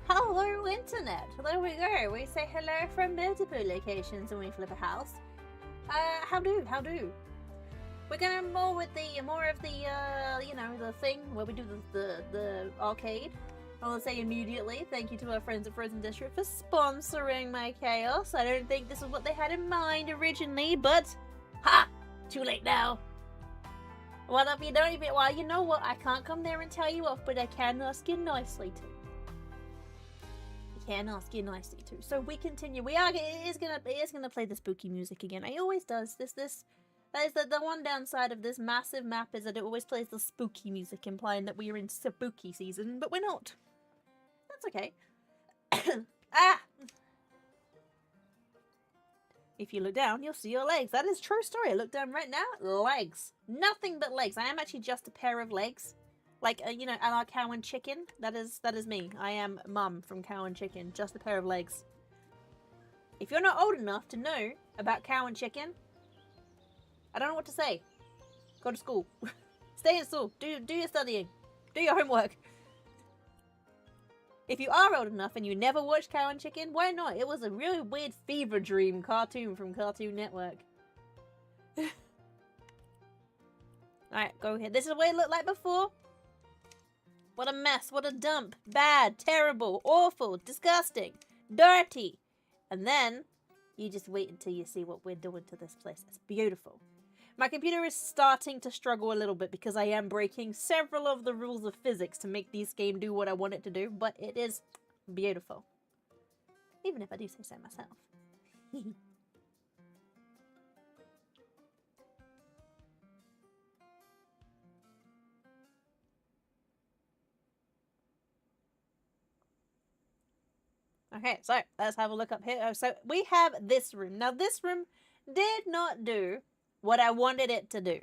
Hello, Internet! There we go. We say hello from multiple locations when we flip a house. How do? We're gonna more of the you know, the thing where we do the arcade. I want to say immediately, thank you to our friends at Frozen District for sponsoring my chaos. I don't think this is what they had in mind originally, but ha! Too late now. Well, if you don't even, well, you know what? I can't come there and tell you off, but I can ask you nicely to. Can ask you nicely too. So we continue. It is gonna play the spooky music again. It always does. That is the one downside of this massive map is that it always plays the spooky music, implying that we are in spooky season, but we're not. That's okay. Ah! If you look down, you'll see your legs. That is true story. I look down right now. Legs. Nothing but legs. I am actually just a pair of legs. Like, you know, a la Cow and Chicken. That is me. I am Mum from Cow and Chicken. Just a pair of legs. If you're not old enough to know about Cow and Chicken, I don't know what to say. Go to school. Stay in school. Do your studying. Do your homework. If you are old enough and you never watched Cow and Chicken, why not? It was a really weird fever dream cartoon from Cartoon Network. Alright, go ahead. This is what it looked like before. What a mess. What a dump. Bad. Terrible. Awful. Disgusting. Dirty. And then, you just wait until you see what we're doing to this place. It's beautiful. My computer is starting to struggle a little bit because I am breaking several of the rules of physics to make this game do what I want it to do, but it is beautiful. Even if I do say so myself. Okay, so let's have a look up here. So we have this room. Now this room did not do what I wanted it to do.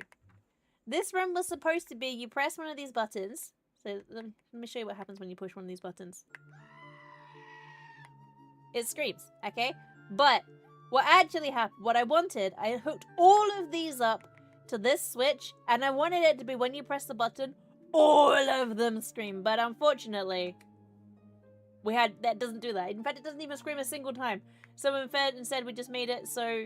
This room was supposed to be, you press one of these buttons. So let me show you what happens when you push one of these buttons. It screams, okay? But what actually happened, what I wanted, I hooked all of these up to this switch, and I wanted it to be when you press the button, all of them scream. But unfortunately, that doesn't do that. In fact, it doesn't even scream a single time. So instead we just made it so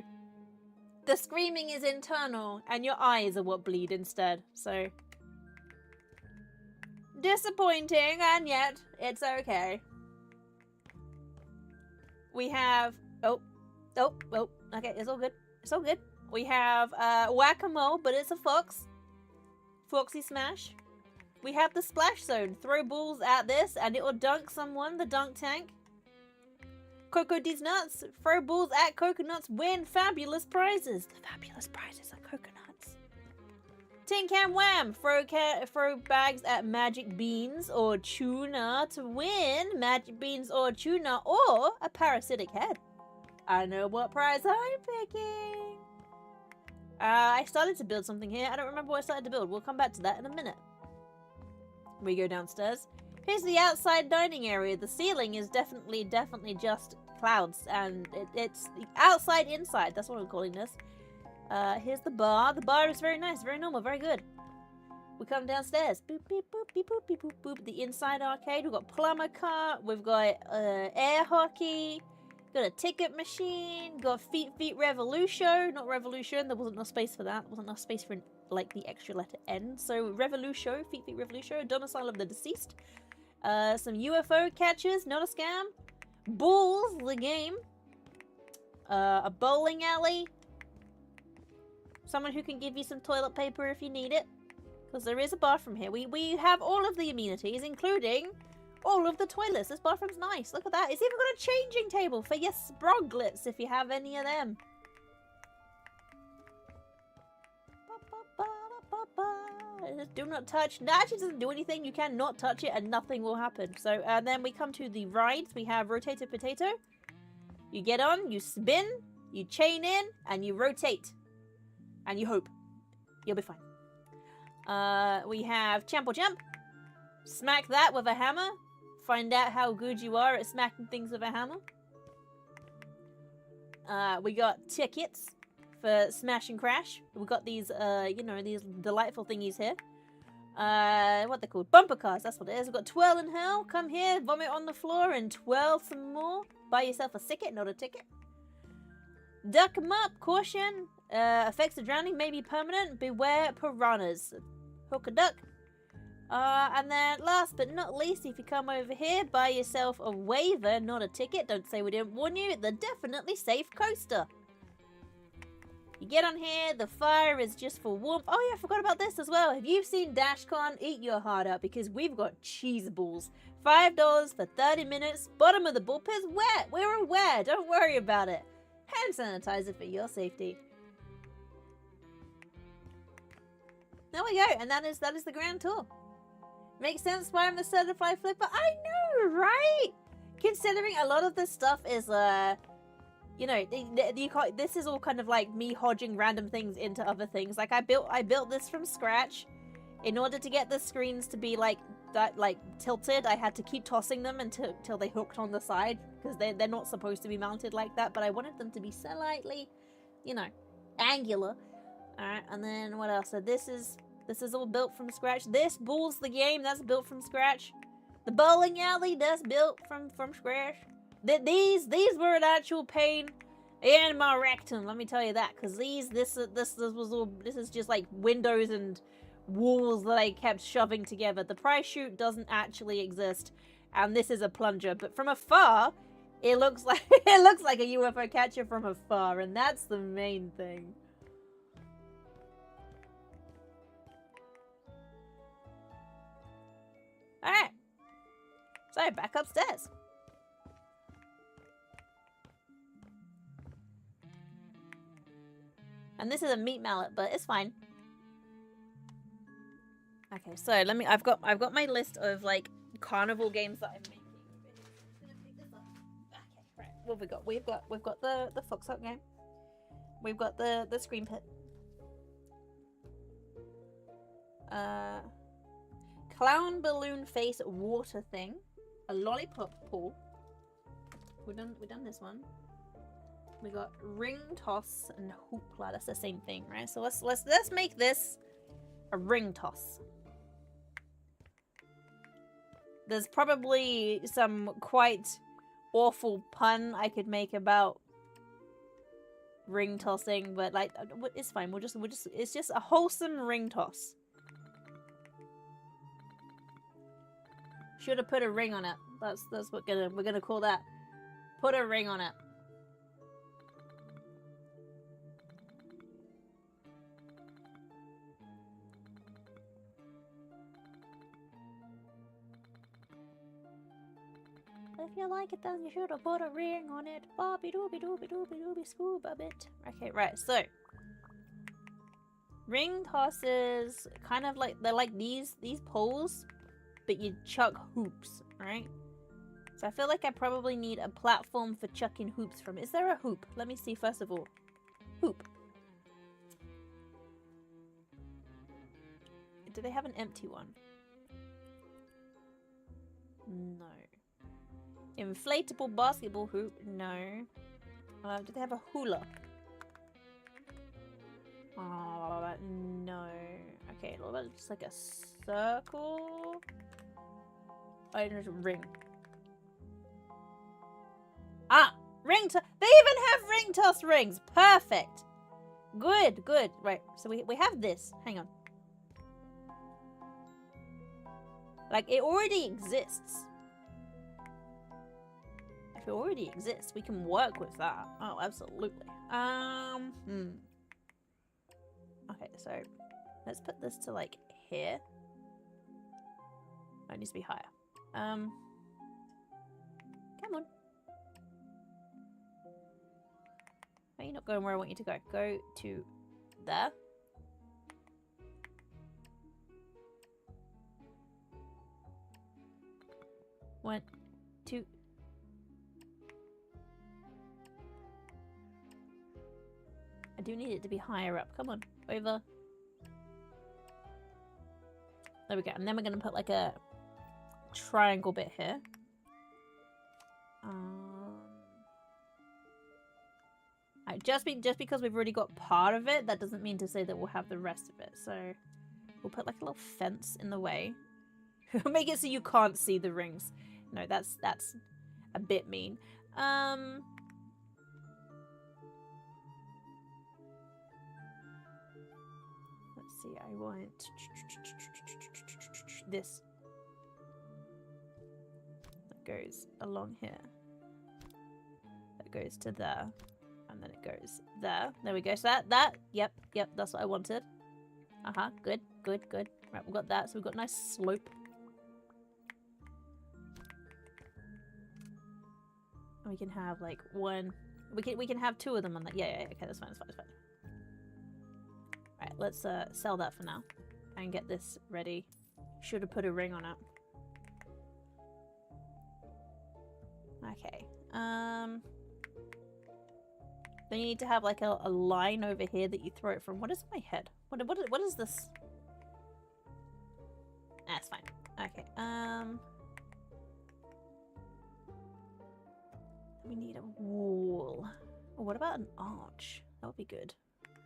the screaming is internal and your eyes are what bleed instead. So disappointing, and yet it's okay. We have okay, it's all good. It's all good. We have whack-a-mole, but it's a fox. Foxy smash. We have the splash zone. Throw balls at this and it will dunk someone, the dunk tank. Coco D's nuts. Throw balls at coconuts, win fabulous prizes. The fabulous prizes are coconuts. Tin Can Wham. Throw bags at magic beans or tuna to win magic beans or tuna or a parasitic head. I know what prize I'm picking. I started to build something here. I don't remember what I started to build. We'll come back to that in a minute. We go downstairs. Here's the outside dining area. The ceiling is definitely just clouds, and it's outside inside. That's what I'm calling this. Here's the bar. The bar is very nice, very normal, very good. We come downstairs. Boop beep boop beep boop beep boop boop. The inside arcade. We've got plumber cart. We've got air hockey. Got a ticket machine. Got feet revolution. Not revolution. There wasn't enough space for that. There wasn't enough space for like the extra letter N. So revolution. Feet revolution. Domicile of the deceased. Some UFO catchers. Not a scam. Bulls. The game. A bowling alley. Someone who can give you some toilet paper if you need it. Because there is a bathroom here. We have all of the amenities, including all of the toilets. This bathroom's nice. Look at that. It's even got a changing table for your sproglets if you have any of them. Do not touch. That actually doesn't do anything. You can not touch it and nothing will happen. So, and then we come to the rides. We have rotated potato. You get on, you spin, you chain in, and you rotate. And you hope. You'll be fine. We have Champ or Jump. Smack that with a hammer. Find out how good you are at smacking things with a hammer. We got tickets for Smash and Crash. We got these, you know, these delightful thingies here. What they're called? Bumper cars, that's what it is. We've got twirl in hell. Come here, vomit on the floor, and twirl some more. Buy yourself a ticket, not a ticket. Duck 'em up, caution. Effects of drowning may be permanent. Beware piranhas. Hook a duck. And then last but not least, if you come over here, buy yourself a waiver, not a ticket. Don't say we didn't warn you. The definitely safe coaster. You get on here, the fire is just for warmth. Oh yeah, I forgot about this as well. If you've seen DashCon, eat your heart out because we've got cheese balls. $5 for 30 minutes. Bottom of the bullpit's wet. We're aware. Don't worry about it. Hand sanitizer for your safety. There we go, and that is the grand tour. Makes sense why I'm the certified flipper. I know, right? Considering a lot of this stuff is you know, this is all kind of like me hodging random things into other things. Like I built this from scratch. In order to get the screens to be like that, like tilted, I had to keep tossing them until they hooked on the side because they're not supposed to be mounted like that. But I wanted them to be slightly, you know, angular. All right, and then what else? So this is all built from scratch. This Bulls the Game, that's built from scratch. The bowling alley, that's built from scratch. These were an actual pain in my rectum, let me tell you that, because this is just like windows and walls that I kept shoving together. The prize chute doesn't actually exist, and this is a plunger, but from afar, it looks like a UFO catcher from afar, and that's the main thing. Alright. So, back upstairs. And this is a meat mallet, but it's fine. Okay, so I've got my list of like carnival games that I'm making. I'm gonna pick this up. Okay, right. What have we got? We've got the Foxhole game. We've got the screen pit. Clown balloon face water thing, a lollipop pool. We done this one. We got ring toss and hoopla. That's the same thing, right? So let's make this a ring toss. There's probably some quite awful pun I could make about ring tossing, but like it's fine. It's just a wholesome ring toss. Should have put a ring on it. That's what we're gonna call that. Put a ring on it. If you like it, then you should have put a ring on it. Bobby dooby dooby dooby dooby scuba bit. Okay, right. So ring tosses, kind of like they're like these poles. But you chuck hoops, right? So I feel like I probably need a platform for chucking hoops from. Is there a hoop? Let me see first of all. Hoop. Do they have an empty one? No. Inflatable basketball hoop? No. Do they have a hula? No. Okay, what about just like a circle? Oh, there's a ring. Ah! Ring toss! They even have ring toss rings! Perfect! Good, good. Right, so we have this. Hang on. Like, it already exists. If it already exists, we can work with that. Oh, absolutely. Okay, so let's put this to like here. Oh, it needs to be higher. Come on. Are you not going where I want you to go? Go to there. One, two. I do need it to be higher up. Come on, over. There we go. And then we're going to put like a triangle bit here. just because we've already got part of it, that doesn't mean to say that we'll have the rest of it. So we'll put like a little fence in the way. Make it so you can't see the rings. No, that's a bit mean. Let's see, I want this. That goes along here. That goes to there. And then it goes there. There we go. So yep, that's what I wanted. Good. Right, we've got that. So we've got a nice slope. And we can have like one. We can have two of them on that. Yeah, okay, that's fine. Alright, let's sell that for now. And get this ready. Should have put a ring on it. Okay. Then you need to have like a line over here that you throw it from. What is my head? What is this? That's fine. Okay. We need a wall. Oh, what about an arch? That would be good.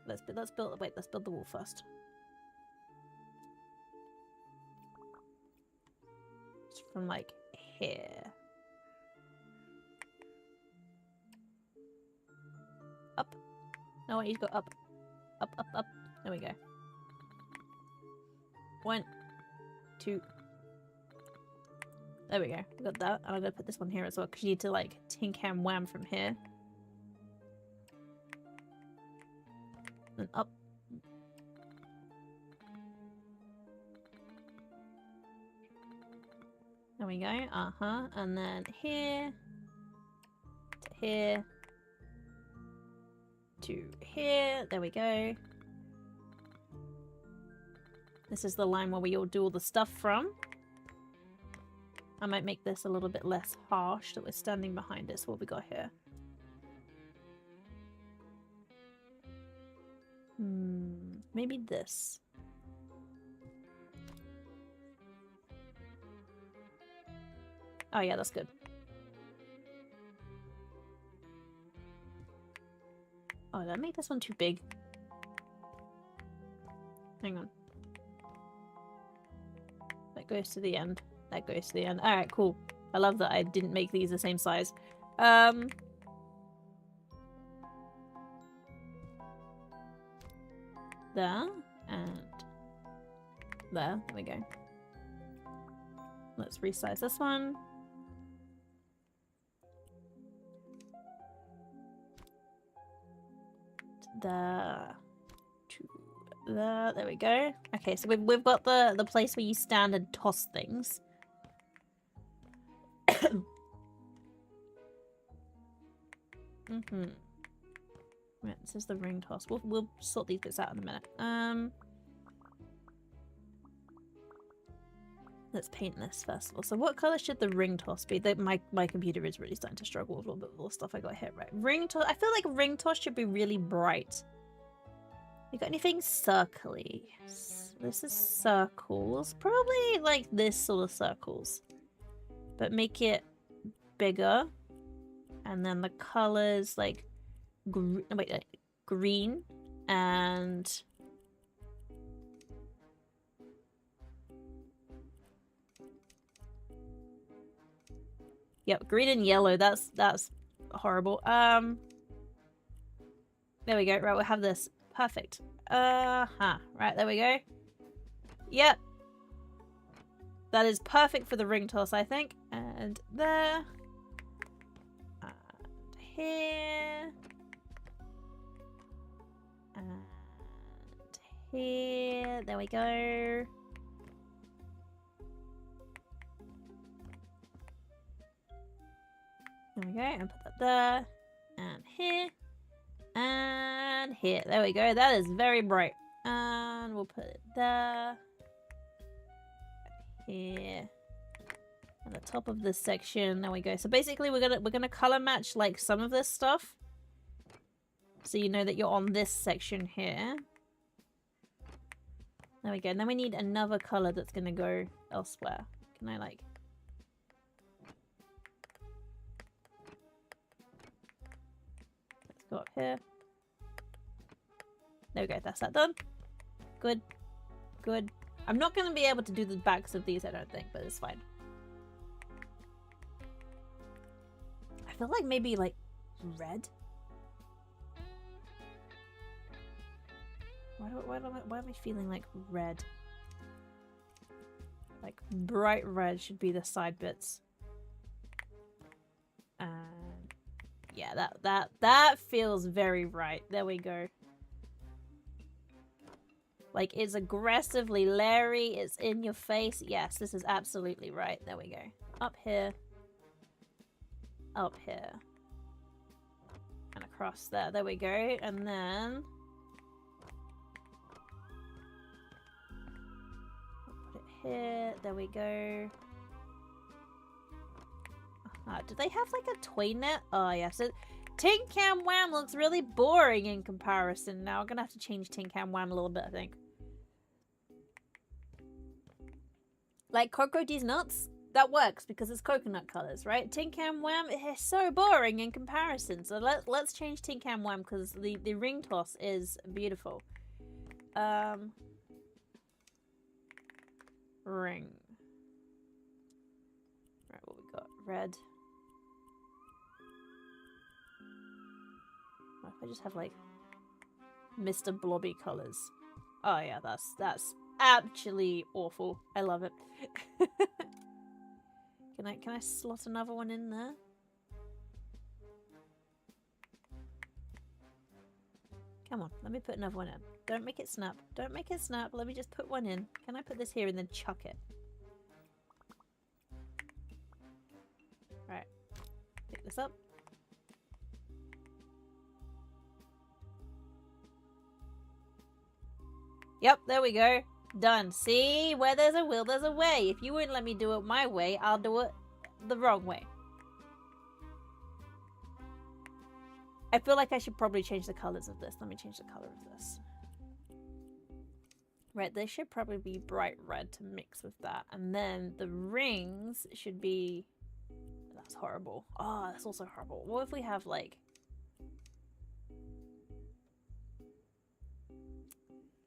Let's build the wall first. Just from like here. Up. No, I need to go up. Up. There we go. 1, 2. There we go. We got that. And I'm gonna put this one here as well, because you need to like tink and wham from here. And up. There we go. And then here. To here. To here. There we go. This is the line where we all do all the stuff from. I might make this a little bit less harsh that we're standing behind it. So what we got here? Maybe this. Oh yeah, that's good. Oh, did I make this one too big? Hang on. That goes to the end. That goes to the end. Alright, cool. I love that I didn't make these the same size. There. And there. There we go. Let's resize this one. There. To there. There we go. Okay, so we've got the place where you stand and toss things. Right, this is the ring toss. We'll sort these bits out in a minute. Let's paint this first of all. So what color should the ring toss be? My computer is really starting to struggle with a little bit of all the stuff I got here. Right, ring toss. I feel like ring toss should be really bright. You got anything circly? This is circles. Probably like this sort of circles. But make it bigger. And then the colors like green and yep, green and yellow. That's horrible. There we go. Right, we'll have this. Perfect. Right, there we go. Yep. That is perfect for the ring toss, I think. And there. And here. And here. There we go. There we go. And put that there. And here. And here. There we go. That is very bright. And we'll put it there. Here. At the top of this section. There we go. So basically we're gonna color match like some of this stuff. So you know that you're on this section here. There we go. And then we need another color that's gonna go elsewhere. Can I like... Let's go up here. There we go. That's that done. Good. Good. I'm not going to be able to do the backs of these, I don't think, but it's fine. I feel like maybe, like, red? Why am I feeling like red? Like, bright red should be the side bits. Yeah, that feels very right. There we go. Like, it's aggressively Larry. It's in your face. Yes, this is absolutely right. There we go. Up here. Up here. And across there. There we go. And then... put it here. There we go. Do they have, like, a toy net? Oh, yes. Tin Can Wham looks really boring in comparison. Now I'm gonna have to change Tin Can Wham a little bit, I think. Like Coco D's nuts, that works because it's coconut colors, right? Tin Can Wham is so boring in comparison. So let's change Tin Can Wham because the ring toss is beautiful. Ring. Right, what we got? Red. What if I just have like Mr. Blobby colors? Oh yeah, that's actually awful. I love it. Can I slot another one in there? Come on, let me put another one in. Don't make it snap. Don't make it snap. Let me just put one in. Can I put this here and then chuck it? Right. Pick this up. Yep, there we go. Done. See? Where there's a will, there's a way. If you wouldn't let me do it my way, I'll do it the wrong way. I feel like I should probably change the colors of this. Let me change the color of this. Right, they should probably be bright red to mix with that. And then the rings should be... That's horrible. Oh, that's also horrible. What if we have, like...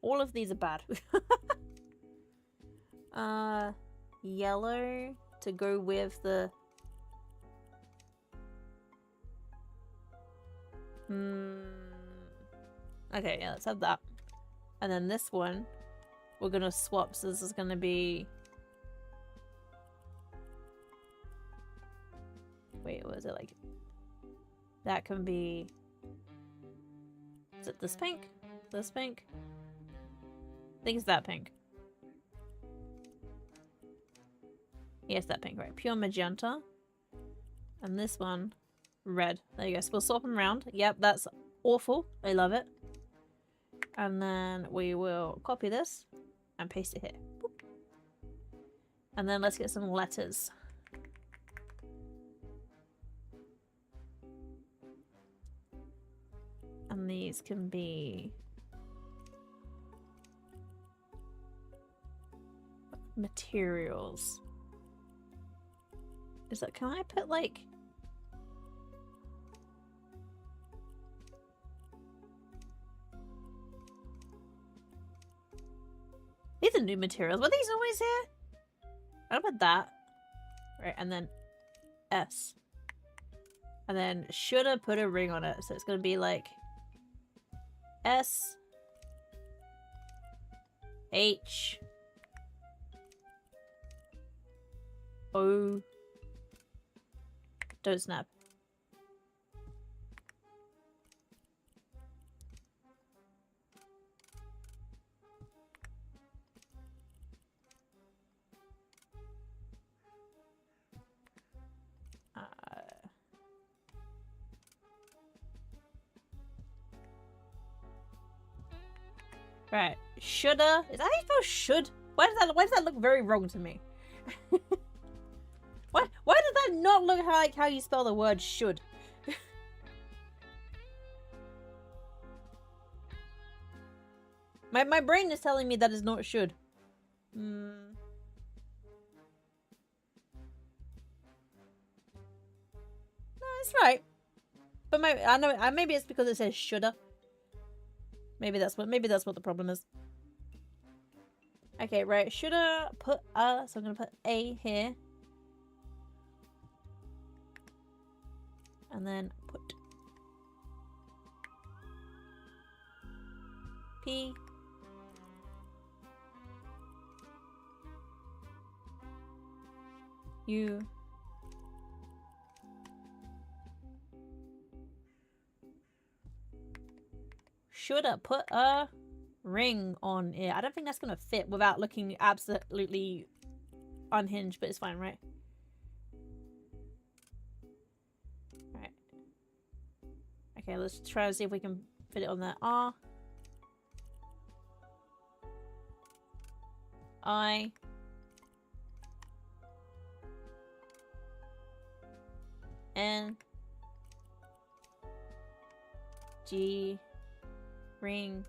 All of these are bad. Yellow to go with the... Okay, yeah, let's have that. And then this one, we're gonna swap, so this is gonna be... Wait, what is it like? That can be... Is it this pink? This pink? I think it's that pink. Yes, that pink, right. Pure magenta. And this one, red. There you go. So we'll swap them around. Yep, that's awful. I love it. And then we will copy this and paste it here. Boop. And then let's get some letters. And these can be... materials. Is that... Can I put, like... These are new materials. Were these always here? How about that? Right, and then S. And then should have put a ring on it. So it's going to be like S H O. Don't snap. Right, shoulda. Is that how you spell should? Why does that look very wrong to me? Why does that not look like how you spell the word should? My brain is telling me that is not should. No, it's right. But I know maybe it's because it says shoulda. Maybe that's what the problem is. Okay, right. Should I put so I'm gonna put A here. And then put P. U. Should I put a ring on it? I don't think that's gonna fit without looking absolutely unhinged, but it's fine, right? Alright. Okay, let's try to see if we can fit it on there. R. I. N. G. Ring.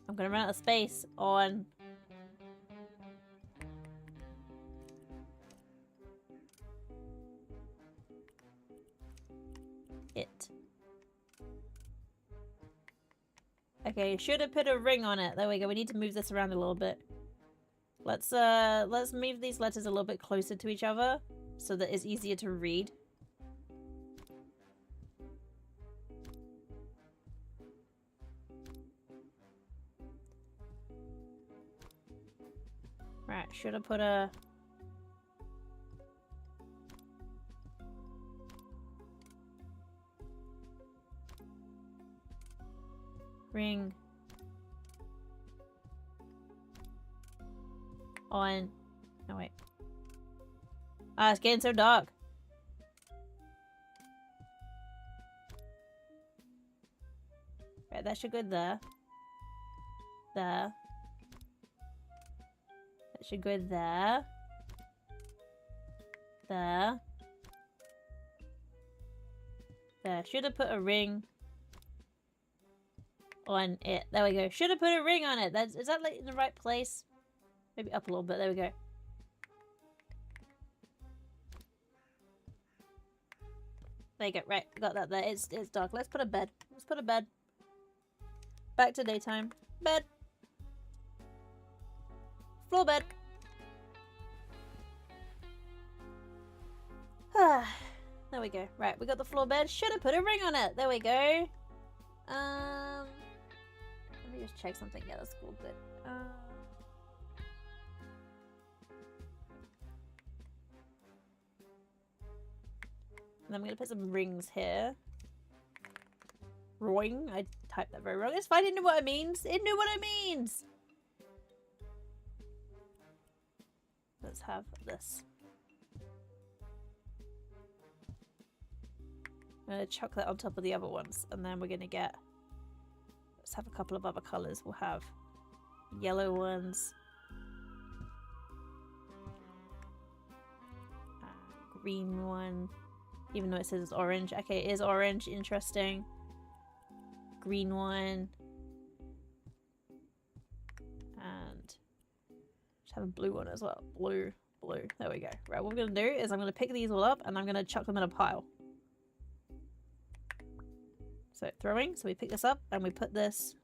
I'm gonna run out of space on it. Okay, should have put a ring on it. There we go. We need to move this around a little bit. Let's move these letters a little bit closer to each other so that it's easier to read. Right, should have put a ring on. No, wait. Ah, it's getting so dark. Right, that should go there. There. That should go there. There. There. Should have put a ring on it. There we go. Should have put a ring on it. Is that like in the right place? Maybe up a little bit. There we go. There you go. Right, got that there. It's dark. Let's put a bed. Let's put a bed. Back to daytime. Bed. Floor bed. There we go. Right, we got the floor bed. Should have put a ring on it. There we go. Let me just check something. Yeah, that's cool. Good. And I'm gonna put some rings here. Roing. I typed that very wrong. It's fine. It knew what it means. It knew what it means. Let's have this. I'm gonna chuck that on top of the other ones, and then we're gonna get. Let's have a couple of other colors. We'll have yellow ones, green one. Even though it says it's orange. Okay, it is orange. Interesting. Green one. And just have a blue one as well. Blue. There we go. Right, what we're going to do is I'm going to pick these all up and I'm going to chuck them in a pile. So throwing. So we pick this up and we put this.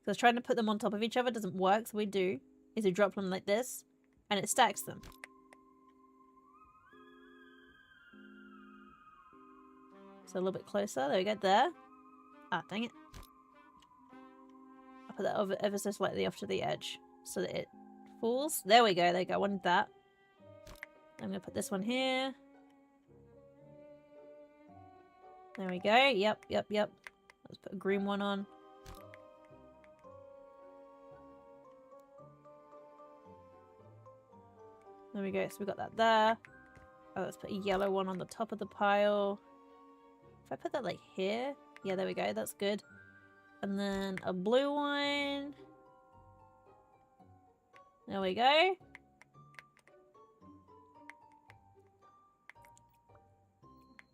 Because trying to put them on top of each other doesn't work. So what we do is we drop them like this and it stacks them. So a little bit closer. There we go. There. Ah, dang it. I'll put that over ever so slightly off to the edge so that it falls. There we go. There we go. I wanted that. I'm going to put this one here. There we go. Yep. Let's put a green one on. There we go. So we got that there. Oh, let's put a yellow one on the top of the pile. If I put that like here, yeah, there we go, that's good. And then a blue one. There we go.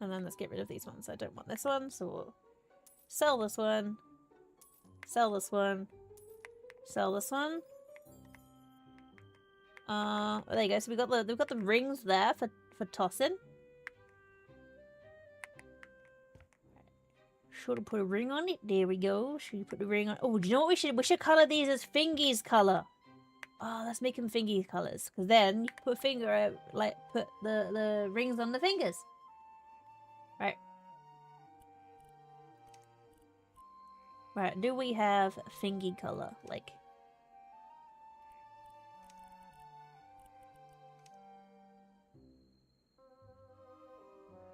And then let's get rid of these ones. I don't want this one, so we'll sell this one. Sell this one. Sell this one. There you go. So we've got the rings there for tossing. Should have put a ring on it. There we go. Should we put the ring on? Oh, do you know what we should? We should color these as fingies color. Oh, let's make them fingy colors. Because then you put put the rings on the fingers. Right. Right. Do we have fingy color? Like.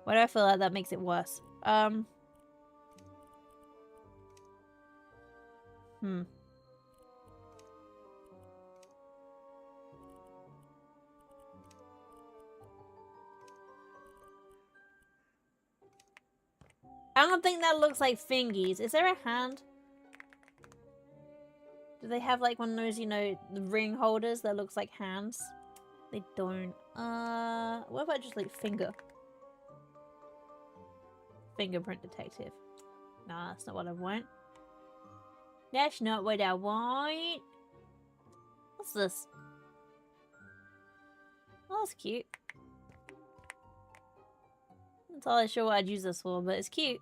Why do I feel like that makes it worse? I don't think that looks like fingies. Is there a hand? Do they have like one of those, you know, the ring holders that looks like hands? They don't. What about just like finger? Fingerprint detective. Nah, that's not what I want. That's not what I want. What's this? Oh, that's cute. I'm not entirely sure what I'd use this for, but it's cute.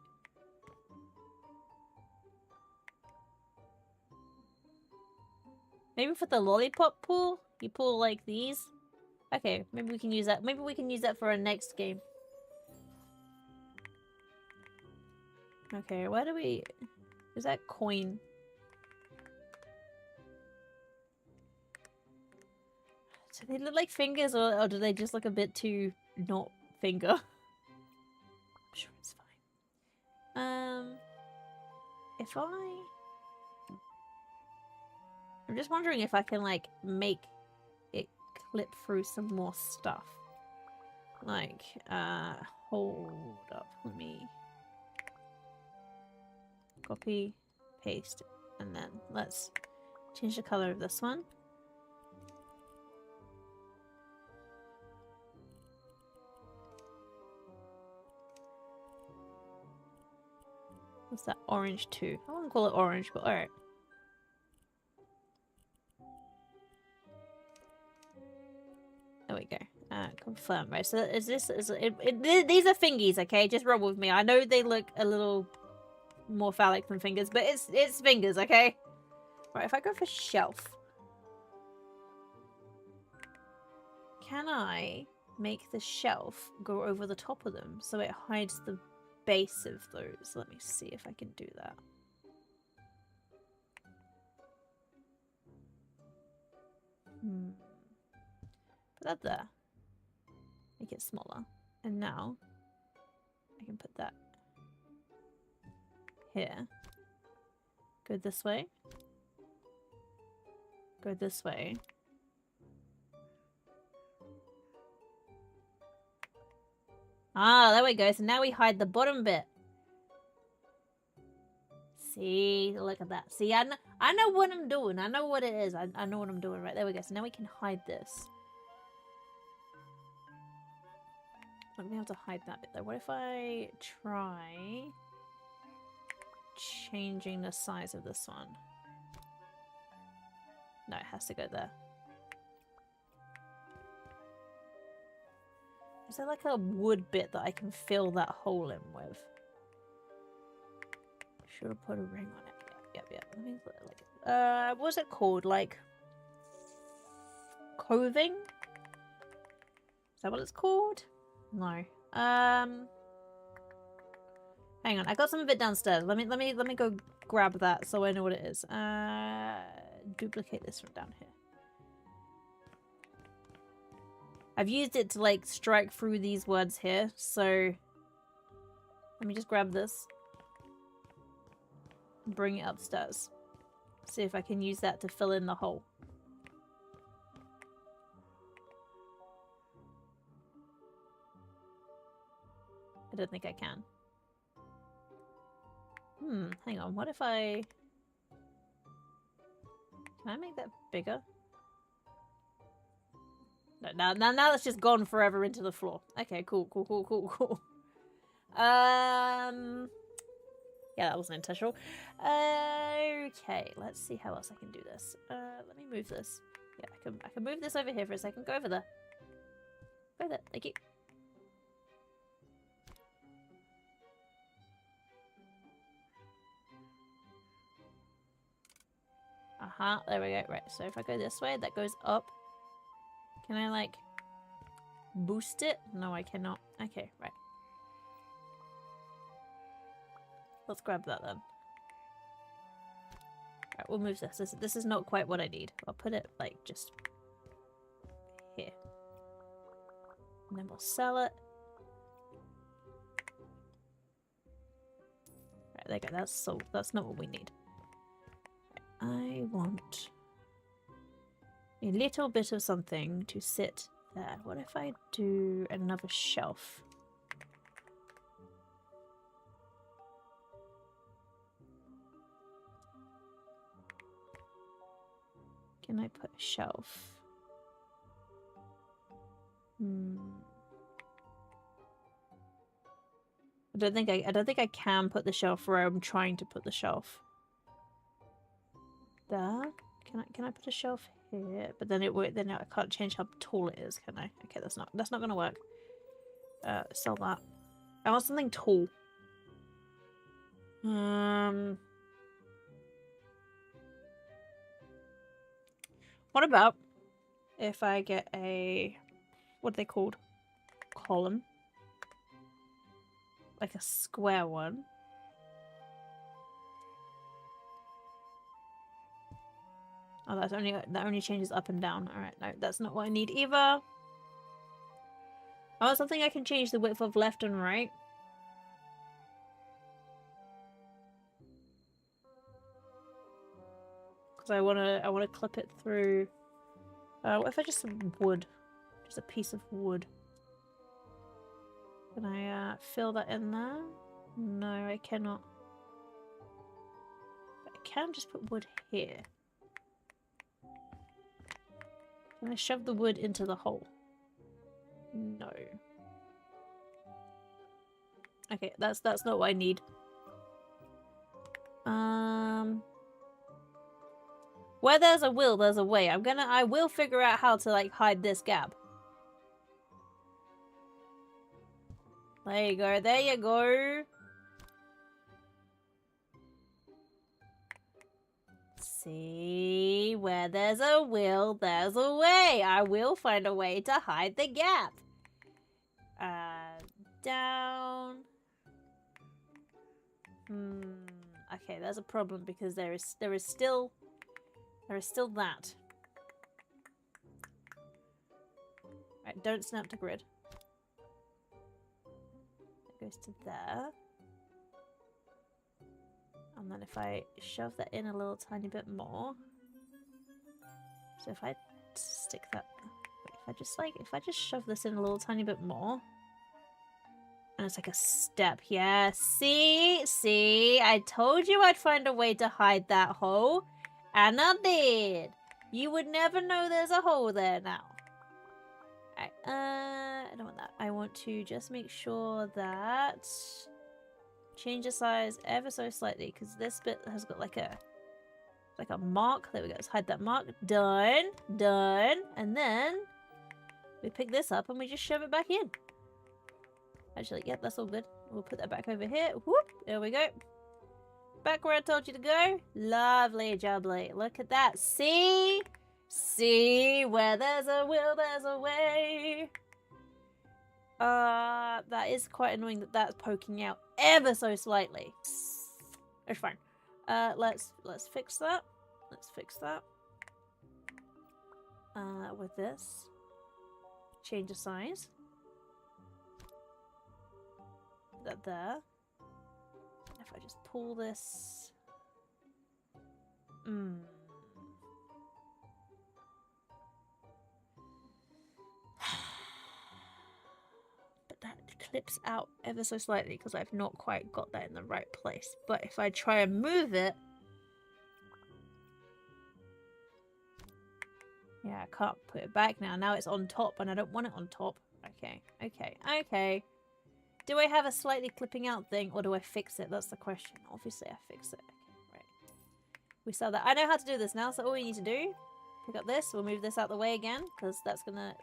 Maybe for the lollipop pull? You pull like these? Okay, maybe we can use that. Maybe we can use that for our next game. Okay, where do we... Is that coin? Do they look like fingers or do they just look a bit too not finger? I'm sure it's fine. If I'm just wondering if I can like make it clip through some more stuff. Like, hold up, let me copy, paste, and then let's change the color of this one. What's that? Orange too. I wouldn't call it orange, but alright. There we go. Confirm. Right, so these are fingies, okay? Just roll with me. I know they look a little more phallic than fingers, but it's fingers, okay? Right, if I go for shelf, can I make the shelf go over the top of them so it hides the base of those? Let me see if I can do that. Put that there. Make it smaller. And now I can put that here. Go this way. Go this way. Ah, there we go. So now we hide the bottom bit. See, look at that. See, I know what I'm doing. I know what it is. I know what I'm doing. Right, there we go. So now we can hide this. Let me have to hide that bit though. What if I try changing the size of this one? No, it has to go there. Is there like a wood bit that I can fill that hole in with? Should have put a ring on it. Yep. Let me like what's it called? Like coving? Is that what it's called? No. Hang on, I got some of it downstairs. Let me go grab that so I know what it is. Duplicate this from down here. I've used it to like strike through these words here, so let me just grab this. Bring it upstairs. See if I can use that to fill in the hole. I don't think I can. Hang on. What if I... Can I make that bigger? No, now that's just gone forever into the floor. Okay, cool. Yeah, that wasn't intentional. Okay, let's see how else I can do this. Let me move this. Yeah, I can move this over here for a second. Go over there. Go there. Thank you. There we go. Right, so if I go this way, that goes up. Can I, like, boost it? No, I cannot. Okay, right. Let's grab that then. Alright, we'll move this. This is not quite what I need. I'll put it, like, just here. And then we'll sell it. Right, there you go. That's sold. That's not what we need. I want a little bit of something to sit there. What if I do another shelf? Can I put a shelf? I don't think I can put the shelf where I'm trying to put the shelf. There. Can I put a shelf here? But then I can't change how tall it is, can I? Okay, that's not gonna work. Sell that. I want something tall. What about if I get a, what are they called? Column. Like a square one. Oh, that only changes up and down. Alright, no, that's not what I need either. I want something I can change the width of left and right. Because I wanna clip it through. What if I just some wood? Just a piece of wood. Can I fill that in there? No, I cannot. But I can just put wood here. Can I shove the wood into the hole? No. Okay, that's not what I need. Where there's a will, there's a way. I will figure out how to, like, hide this gap. There you go, there you go. See, where there's a will, there's a way. I will find a way to hide the gap. Down. Okay, there's a problem because there is still that. Right, don't snap to grid. That goes to there. And then if I shove that in a little tiny bit more. So if I stick that, if I just shove this in a little tiny bit more. And it's like a step. Yeah, see, I told you I'd find a way to hide that hole. And I did. You would never know there's a hole there now. Alright, I don't want that. I want to just make sure that... Change the size ever so slightly, because this bit has got like a mark. There we go. Let's hide that mark. Done. Done. And then we pick this up and we just shove it back in. Actually, yep, that's all good. We'll put that back over here. Whoop. There we go. Back where I told you to go. Lovely jubbly. Look at that. See? See? Where there's a will, there's a way. That is quite annoying that that's poking out ever so slightly. It's fine. Let's fix that. Let's fix that. With this. Change the size. That there. If I just pull this. But that clips out ever so slightly because I've not quite got that in the right place. But if I try and move it. Yeah, I can't put it back now. Now it's on top and I don't want it on top. Okay, okay, okay. Do I have a slightly clipping out thing or do I fix it? That's the question. Obviously I fix it. Okay, right. We sell that. I know how to do this now, so all we need to do, pick up this. We'll move this out the way again because that's gonna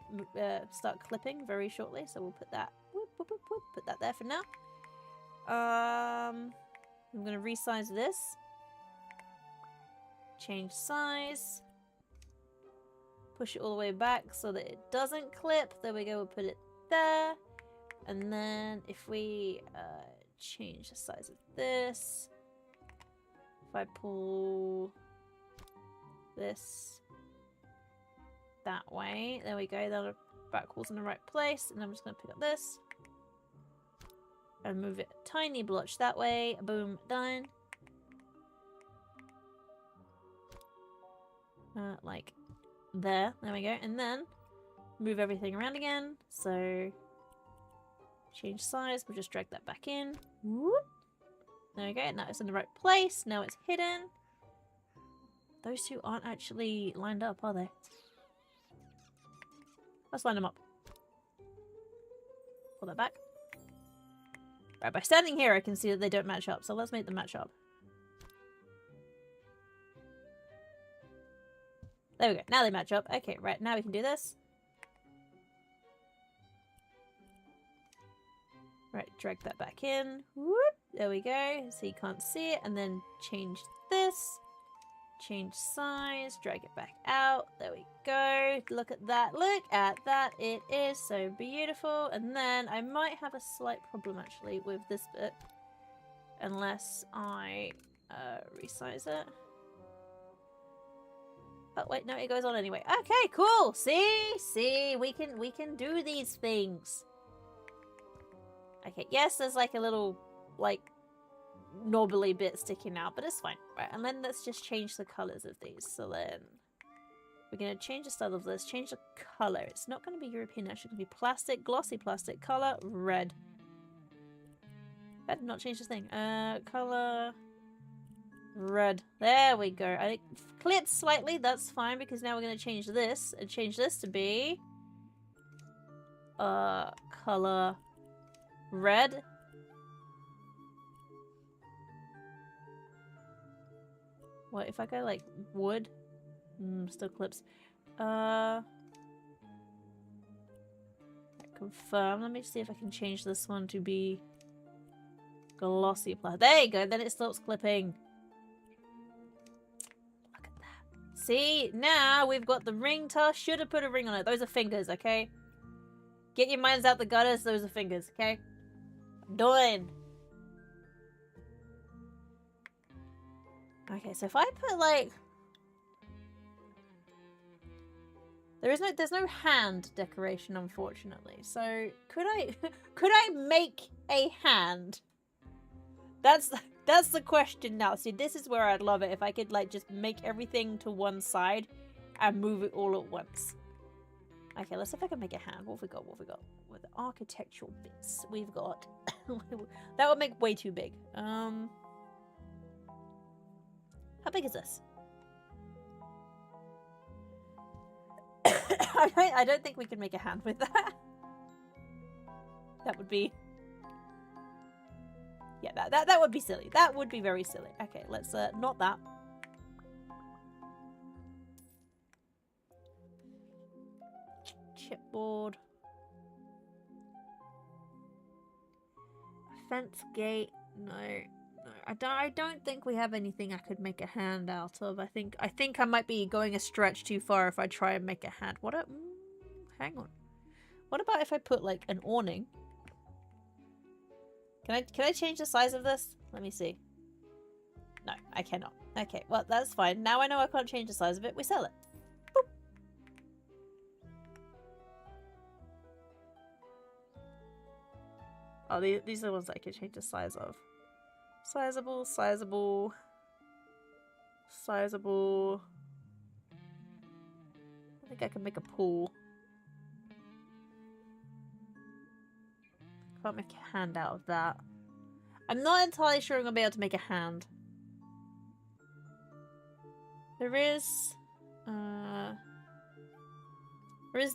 start clipping very shortly. So we'll put that, whoop, whoop, whoop, whoop, put that there for now. I'm gonna resize this. Change size. Push it all the way back so that it doesn't clip. There we go. We'll put it there. And then if we change the size of this, if I pull this that way, there we go. That'll back wall's in the right place. And I'm just going to pick up this and move it a tiny blotch that way. Boom, done. Like there. There we go. And then move everything around again. So change size. We'll just drag that back in. Whoop. There we go. Now it's in the right place. Now it's hidden. Those two aren't actually lined up, are they? Let's line them up. Pull that back. Right, by standing here I can see that they don't match up, so let's make them match up. There we go. Now they match up. Okay, right. Now we can do this. Right, drag that back in. Whoop. There we go. So you can't see it. And then change this. Change size. Drag it back out. There we go. Look at that. Look at that. It is so beautiful. And then I might have a slight problem actually with this bit. Unless I resize it. Oh wait, no, it goes on anyway. Okay, cool. See, we can do these things. Okay, yes, there's like a little like knobbly bit sticking out, but it's fine. Right, and then let's just change the colors of these. So then we're gonna change the style of this, change the color. It's not gonna be European, actually gonna be plastic, glossy plastic, color red. That did not change the thing. Color red. There we go. I clipped slightly, that's fine, because now we're gonna change this and change this to be color red. What if I go like wood? Still clips. Confirm. Let me see if I can change this one to be glossy plastic. There you go. Then it stops clipping. Look at that. See, now we've got the ring toss. Should have put a ring on it. Those are fingers, okay? Get your minds out the gutters. Those are fingers, okay? I'm done. Okay, so if I put like... There's no hand decoration, unfortunately. So could I make a hand? That's the question now. See, this is where I'd love it if I could like just make everything to one side and move it all at once. Okay, let's see if I can make a hand. What have we got? What have we got? With the architectural bits, we've got... that would make way too big. How big is this? I don't think we can make a hand with that. That would be... Yeah, that would be silly. That would be very silly. Okay, let's not that. Chipboard. Fence gate. No. I don't think we have anything I could make a hand out of. I think I might be going a stretch too far if I try and make a hand. Hang on. What about if I put like an awning? Can I change the size of this? Let me see. No, I cannot. Okay, well that's fine. Now I know I can't change the size of it. We sell it. Boop. Oh, these are the ones that I can change the size of. Sizable, sizable, sizable. I think I can make a pool. Can't make a hand out of that. I'm not entirely sure I'm gonna be able to make a hand. There is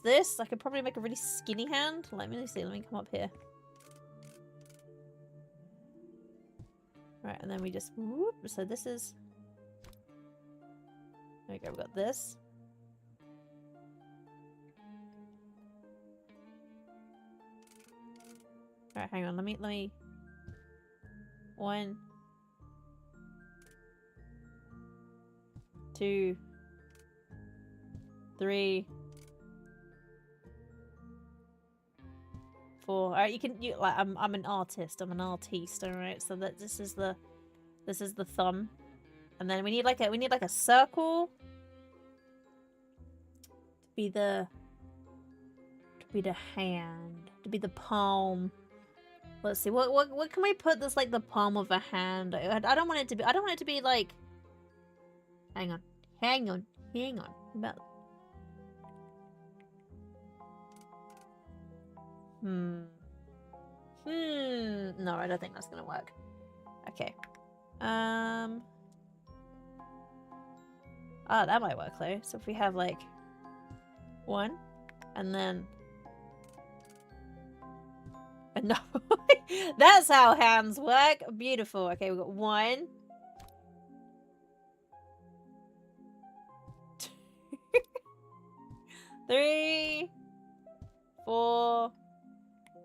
this. I could probably make a really skinny hand. Let me see. Let me come up here. Right, and then we just whoop. So this is... There we go, we've got this. Alright, hang on. Let me. 1, 2, 3, 4. Alright, you like I'm an artist. I'm an artiste. All right. So that this is the thumb, and then we need like a circle to be the hand, to be the palm. Let's see, what can we put this like the palm of a hand? I don't want it to be like. Hang on. About. No, I don't think that's gonna work. Okay. Oh, that might work though. So if we have like 1, and then. No, that's how hands work. Beautiful. Okay, we've got 1, 2, 3, 4,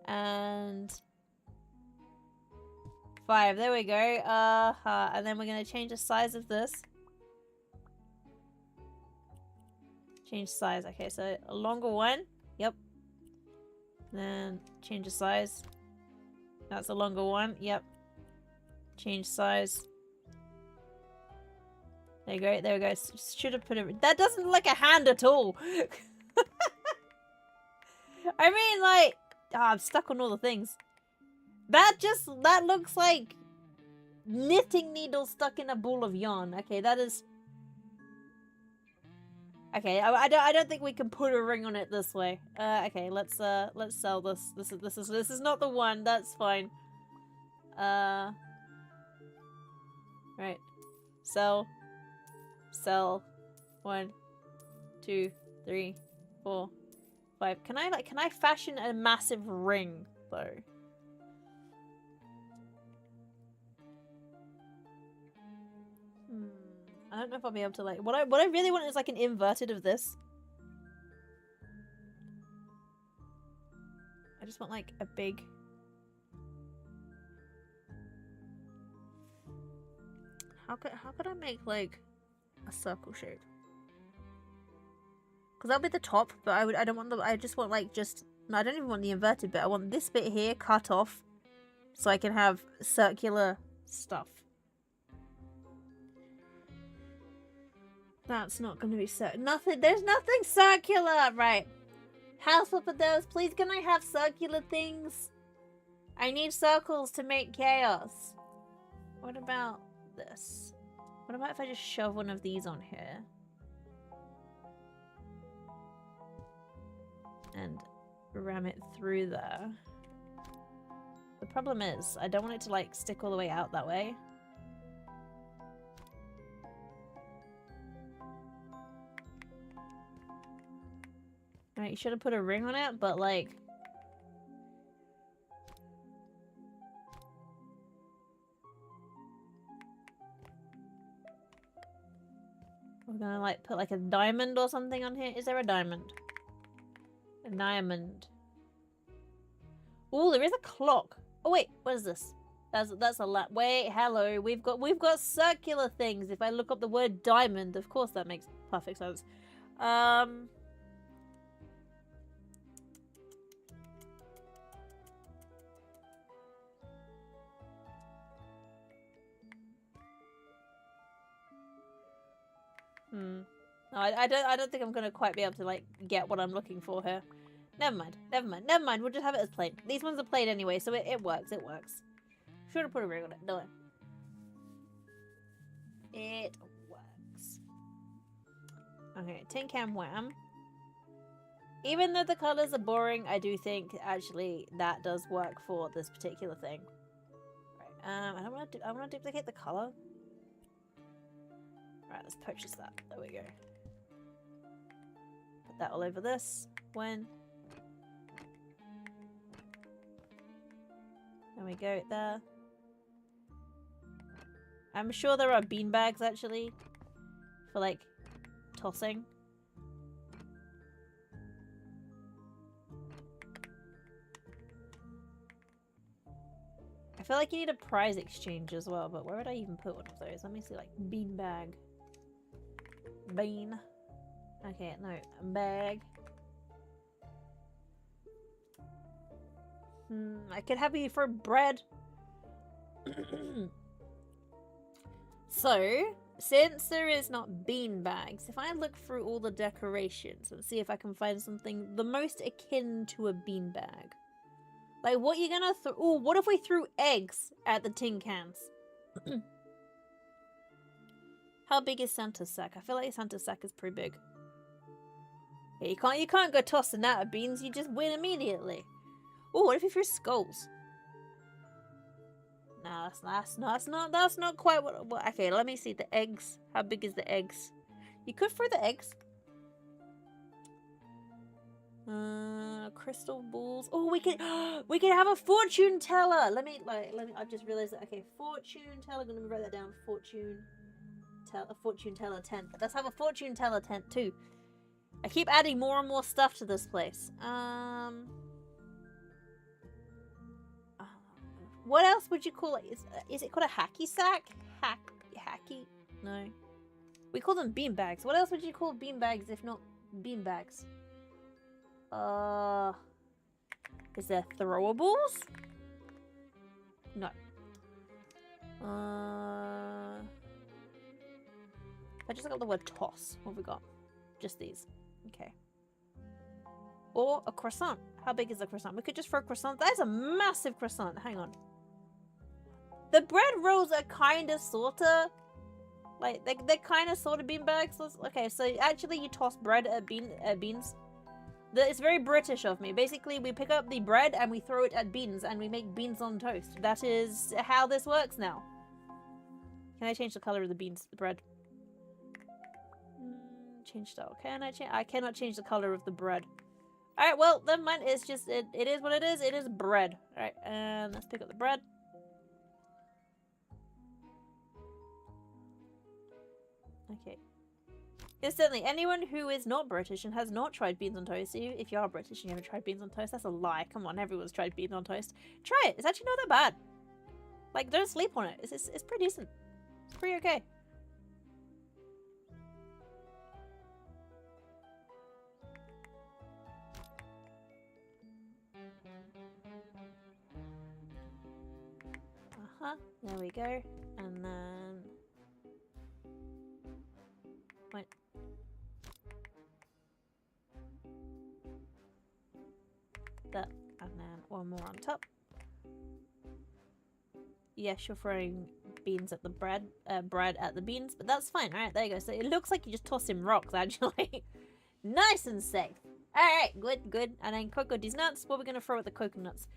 and 5. There we go. And then we're gonna change the size of this. Change size. Okay, so a longer one. Yep. Then change the size. That's a longer one. Yep. Change size. There you go. There we go. Should have put it. That doesn't look like a hand at all. I mean, like, I'm stuck on all the things. That looks like knitting needles stuck in a ball of yarn. Okay, that is. Okay, I don't think we can put a ring on it this way. Okay, let's sell this. This is not the one. That's fine. Right. Sell. 1, 2, 3, 4, 5. Can I fashion a massive ring though? I don't know if I'll be able to like what I really want is like an inverted of this. I just want like a big. How could I make like a circle shape? Because that'll be the top, but I don't want the. I just want like no, I don't even want the inverted bit. I want this bit here cut off, so I can have circular stuff. That's not going to be nothing. There's nothing circular, right? House flip of those. Please, can I have circular things? I need circles to make chaos. What about this? What about if I just shove one of these on here? And ram it through there. The problem is, I don't want it to like stick all the way out that way. Right, you should have put a ring on it, but like... We're gonna like put like a diamond or something on here. Is there a diamond? A diamond. Oh, there is a clock. Oh wait, what is this? That's a lot. Wait, hello. We've got circular things. If I look up the word diamond, of course that makes perfect sense. No, I don't think I'm gonna quite be able to like get what I'm looking for here. Never mind. We'll just have it as plain. These ones are plain anyway, so it works. Should have put a ring on it. No. It works. Okay, tin can wham. Even though the colors are boring, I do think actually that does work for this particular thing. Right. I want to duplicate the color. Right, let's purchase that. There we go. Put that all over this. There we go, there. I'm sure there are bean bags actually for like tossing. I feel like you need a prize exchange as well, but where would I even put one of those? Let me see, like, bean bag. Bean. Okay, no, bag. I could have you for bread. So, since there is not bean bags, if I look through all the decorations and see if I can find something the most akin to a bean bag. Like, what you gonna throw? Oh, what if we threw eggs at the tin cans? How big is Santa's sack? I feel like Santa's sack is pretty big. Yeah, you can't go tossing that at beans. You just win immediately. Oh, what if you threw skulls? No, that's not quite what. Okay, let me see the eggs. How big is the eggs? You could throw the eggs. Crystal balls. Oh, we could have a fortune teller. Let me. I've just realized that. Okay, fortune teller. Gonna write that down. A fortune teller tent. Let's have a fortune teller tent too. I keep adding more and more stuff to this place. What else would you call it? Is it called a hacky sack? Hacky? No. We call them bean bags. What else would you call bean bags if not bean bags? Is there throwables? No. I just got the word toss. What have we got? Just these. Okay. Or a croissant. How big is a croissant? We could just throw a croissant. That is a massive croissant. Hang on. The bread rolls are kind of, sort of... Like, they're kind of, sort of beanbags. Okay, so actually you toss bread at beans. It's very British of me. Basically, we pick up the bread and we throw it at beans and we make beans on toast. That is how this works now. Can I change the color of the beans, the bread? Change style. Can I change? I cannot change the color of the bread. Alright, well, never mind. It's just, it is what it is. It is bread. Alright, and let's pick up the bread. Okay. Instantly, anyone who is not British and has not tried beans on toast, if you are British and you haven't tried beans on toast, that's a lie. Come on, everyone's tried beans on toast. Try it. It's actually not that bad. Like, don't sleep on it. It's pretty decent. It's pretty okay. There we go. And then... Wait. That. And then one more on top. Yes, you're throwing beans at the bread at the beans, but that's fine. Alright, there you go. So it looks like you just toss in rocks, actually. Nice and safe. Alright, good. And then cocoa these nuts. What are we going to throw at the coconuts?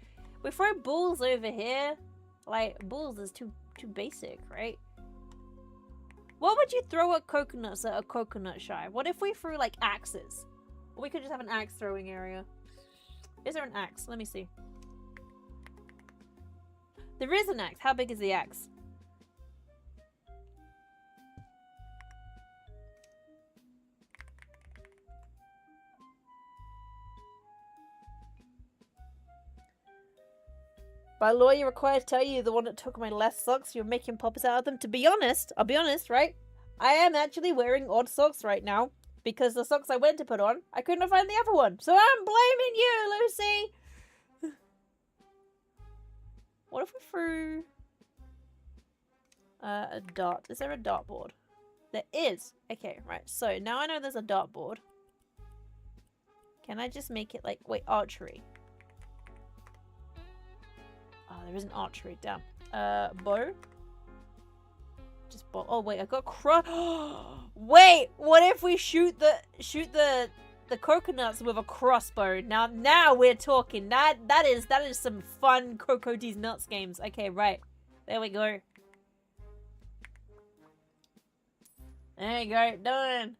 We throw balls over here. Like, balls is too basic, right? What would you throw at coconuts at a coconut shy? What if we threw, like, axes? Or we could just have an axe throwing area. Is there an axe? Let me see. There is an axe. How big is the axe? By law, you're required to tell you the one that took my last socks. You're making poppers out of them. To be honest, I'll be honest, right? I am actually wearing odd socks right now. Because the socks I went to put on, I couldn't find the other one. So I'm blaming you, Lucy! What if we threw... a dart? Is there a dartboard? There is! Okay, right. So, now I know there's a dartboard. Can I just make it like... Wait, archery. Oh, there isn't archery. Damn. Bow? Just bow. Oh, wait, I got cross... Wait! What if we shoot the coconuts with a crossbow? Now we're talking. That is some fun Cocoa D's Nuts games. Okay, right. There we go. There you go. Done.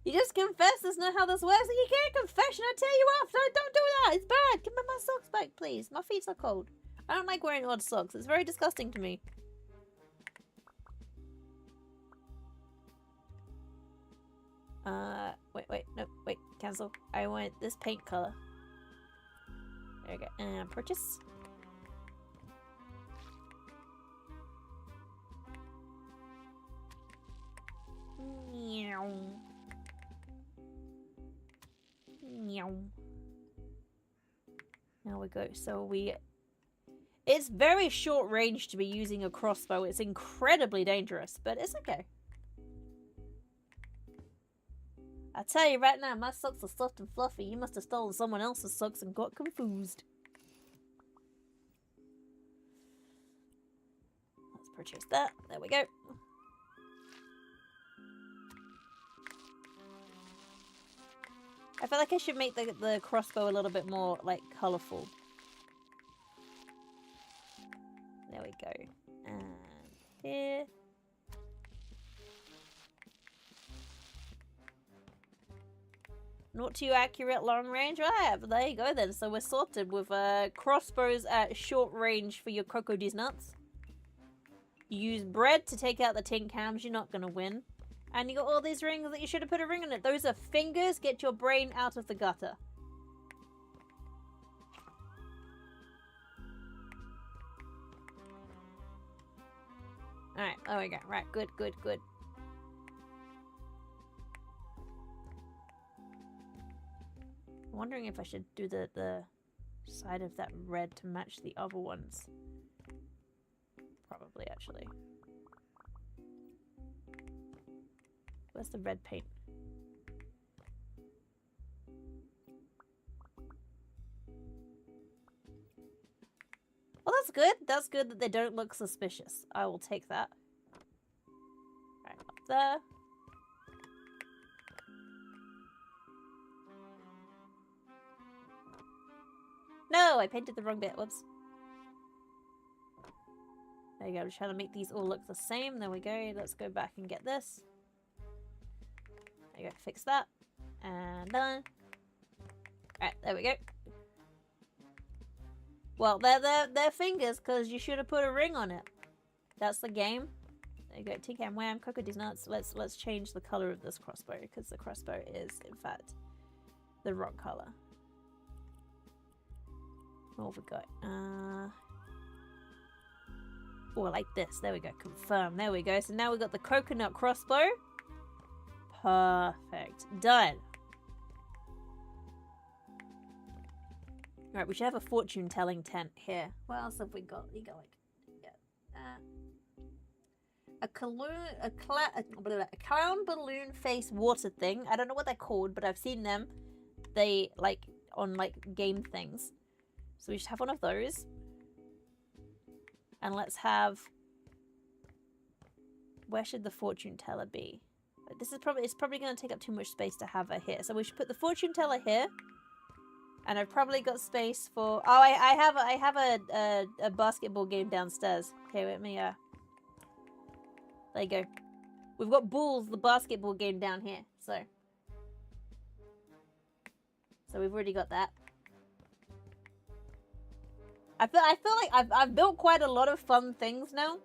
You just confess that's not how this works. You can't confess and I tell you off. Don't do that. It's bad. Give me my socks back, please. My feet are cold. I don't like wearing odd socks. It's very disgusting to me. Wait, no, wait, cancel. I want this paint color. There we go. And purchase. Meow. Meow. There we go. So we... It's very short range to be using a crossbow. It's incredibly dangerous, but it's okay. I tell you right now, my socks are soft and fluffy. You must have stolen someone else's socks and got confused. Let's purchase that. There we go. I feel like I should make the crossbow a little bit more, like, colourful. There we go. And here. Not too accurate long range. Right, but there you go then. So we're sorted with crossbows at short range for your crocodile's nuts. You use bread to take out the tin cans. You're not going to win. And you got all these rings that you should have put a ring on it. Those are fingers. Get your brain out of the gutter. Alright, there we go. Right, good, good, good. I'm wondering if I should do the side of that red to match the other ones. Probably, actually. Where's the red paint? Well, that's good. That's good that they don't look suspicious. I will take that. Right, up there. No, I painted the wrong bit. Whoops. There you go. I'm trying to make these all look the same. There we go. Let's go back and get this. There you go. Fix that. And done. Alright, there we go. Well, they're fingers because you should have put a ring on it. That's the game. There you go. Tin wham, crocodile's nuts. Let's change the color of this crossbow because the crossbow is, in fact, the wrong color. What have we got? Oh, I like this. There we go. Confirm. There we go. So now we've got the coconut crossbow. Perfect. Done. Alright, we should have a fortune-telling tent here. What else have we got? You got like... a clown balloon face water thing. I don't know what they're called, but I've seen them. They, like, on, like, game things. So we should have one of those. And let's have... Where should the fortune teller be? This is probably... It's probably going to take up too much space to have her here. So we should put the fortune teller here. And I've probably got space for... Oh, I have a basketball game downstairs. Okay, let me... There you go. We've got Bulls, the basketball game down here. So we've already got that. I feel like I've built quite a lot of fun things now.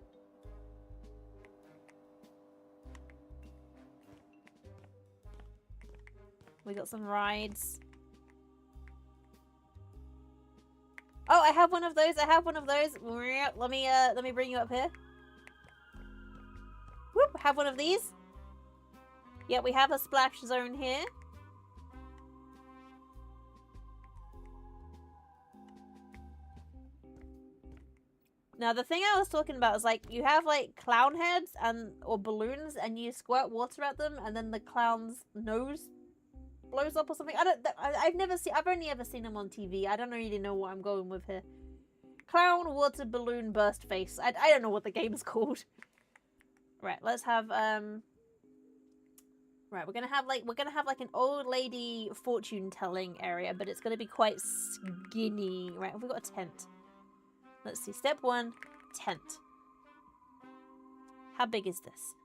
We got some rides. Oh, I have one of those. I have one of those. Let me bring you up here. Whoop, have one of these. Yeah, we have a splash zone here. Now, the thing I was talking about is, like, you have, like, clown heads or balloons, and you squirt water at them, and then the clown's nose blows up or something. I've only ever seen them on TV. I don't really know what I'm going with here. Clown water balloon burst face. I don't know what the game is called. Right, let's have right, we're gonna have like an old lady fortune telling area, but it's gonna be quite skinny. Right, have we got a tent? Let's see. Step 1, tent. How big is this?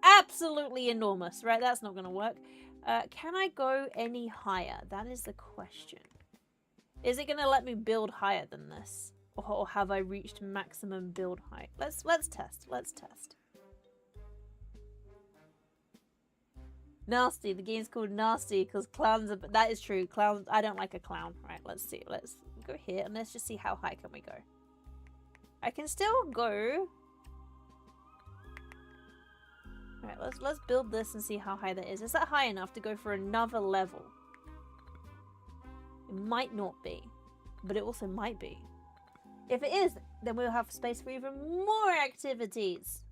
Absolutely enormous. Right, that's not gonna work. Can I go any higher? That is the question. Is it gonna let me build higher than this? Or have I reached maximum build height? Let's test. Let's test. Nasty. The game's called Nasty because clowns are... That is true. Clowns... I don't like a clown. Right, let's see. Let's go here and let's just see how high can we go. I can still go... Alright, let's build this and see how high that is. Is that high enough to go for another level? It might not be, but it also might be. If it is, then we'll have space for even more activities.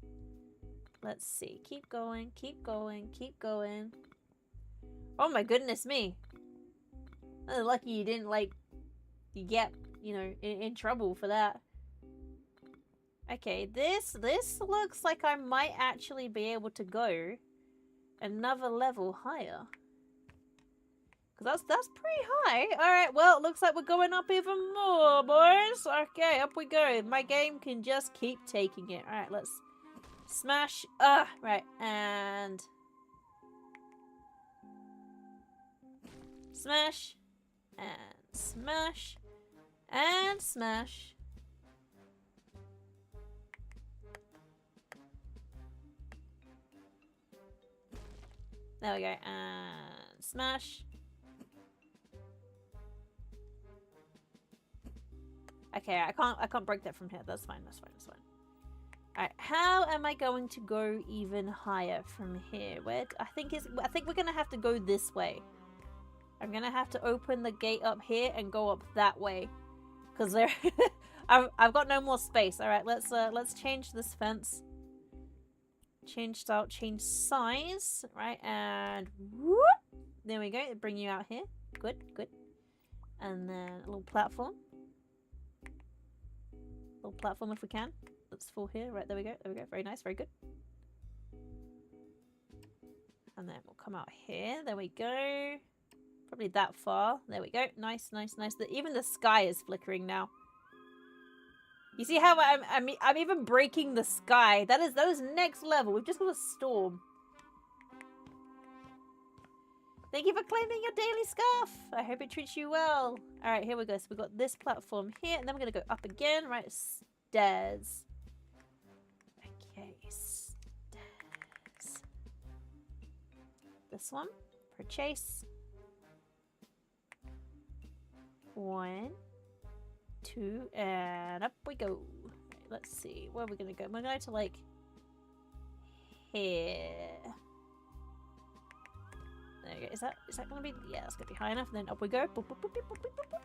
Let's see. Keep going, keep going, keep going. Oh my goodness me. Oh, lucky you didn't, like, you get, you know, in trouble for that. Okay, this looks like I might actually be able to go another level higher. Because that's pretty high. Alright, well, it looks like we're going up even more, boys. Okay, up we go. My game can just keep taking it. Alright, let's smash. Right, and smash. And smash. And smash. There we go. And smash. Okay, I can't break that from here. That's fine, that's fine, that's fine. Alright, how am I going to go even higher from here? I think we're gonna have to go this way. I'm gonna have to open the gate up here and go up that way. Cause there I've got no more space. Alright, let's change this fence. Change style, change size. Right, and whoop! There we go. Bring you out here. Good, good. And then a little platform. Little platform if we can. Let's fall here. Right, there we go. There we go. Very nice. Very good. And then we'll come out here. There we go. Probably that far. There we go. Nice, nice, nice. Even the sky is flickering now. You see how I'm even breaking the sky. That is next level. We've just got a storm. Thank you for claiming your daily scarf. I hope it treats you well. Alright, here we go. So we've got this platform here, and then we're going to go up again. Right, stairs. Okay, stairs. This one. Purchase. 1, 2, and up we go. Right, let's see. Where are we going to go? We're going to, like, here. There you go. Is that gonna be? Yeah, it's gonna be high enough. And then up we go. Boop, boop, boop, boop, boop, boop, boop.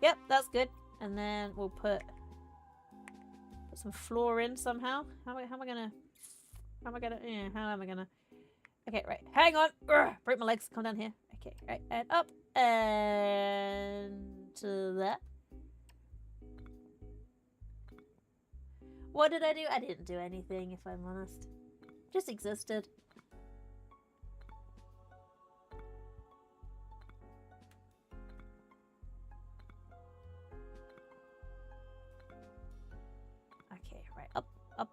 Yep, that's good. And then we'll put some floor in somehow. How am I gonna? Yeah, how am I gonna? Okay, right. Hang on. Urgh, break my legs. Come down here. Okay, right, and up and to that. What did I do? I didn't do anything, if I'm honest. Just existed. Okay, right, up, up,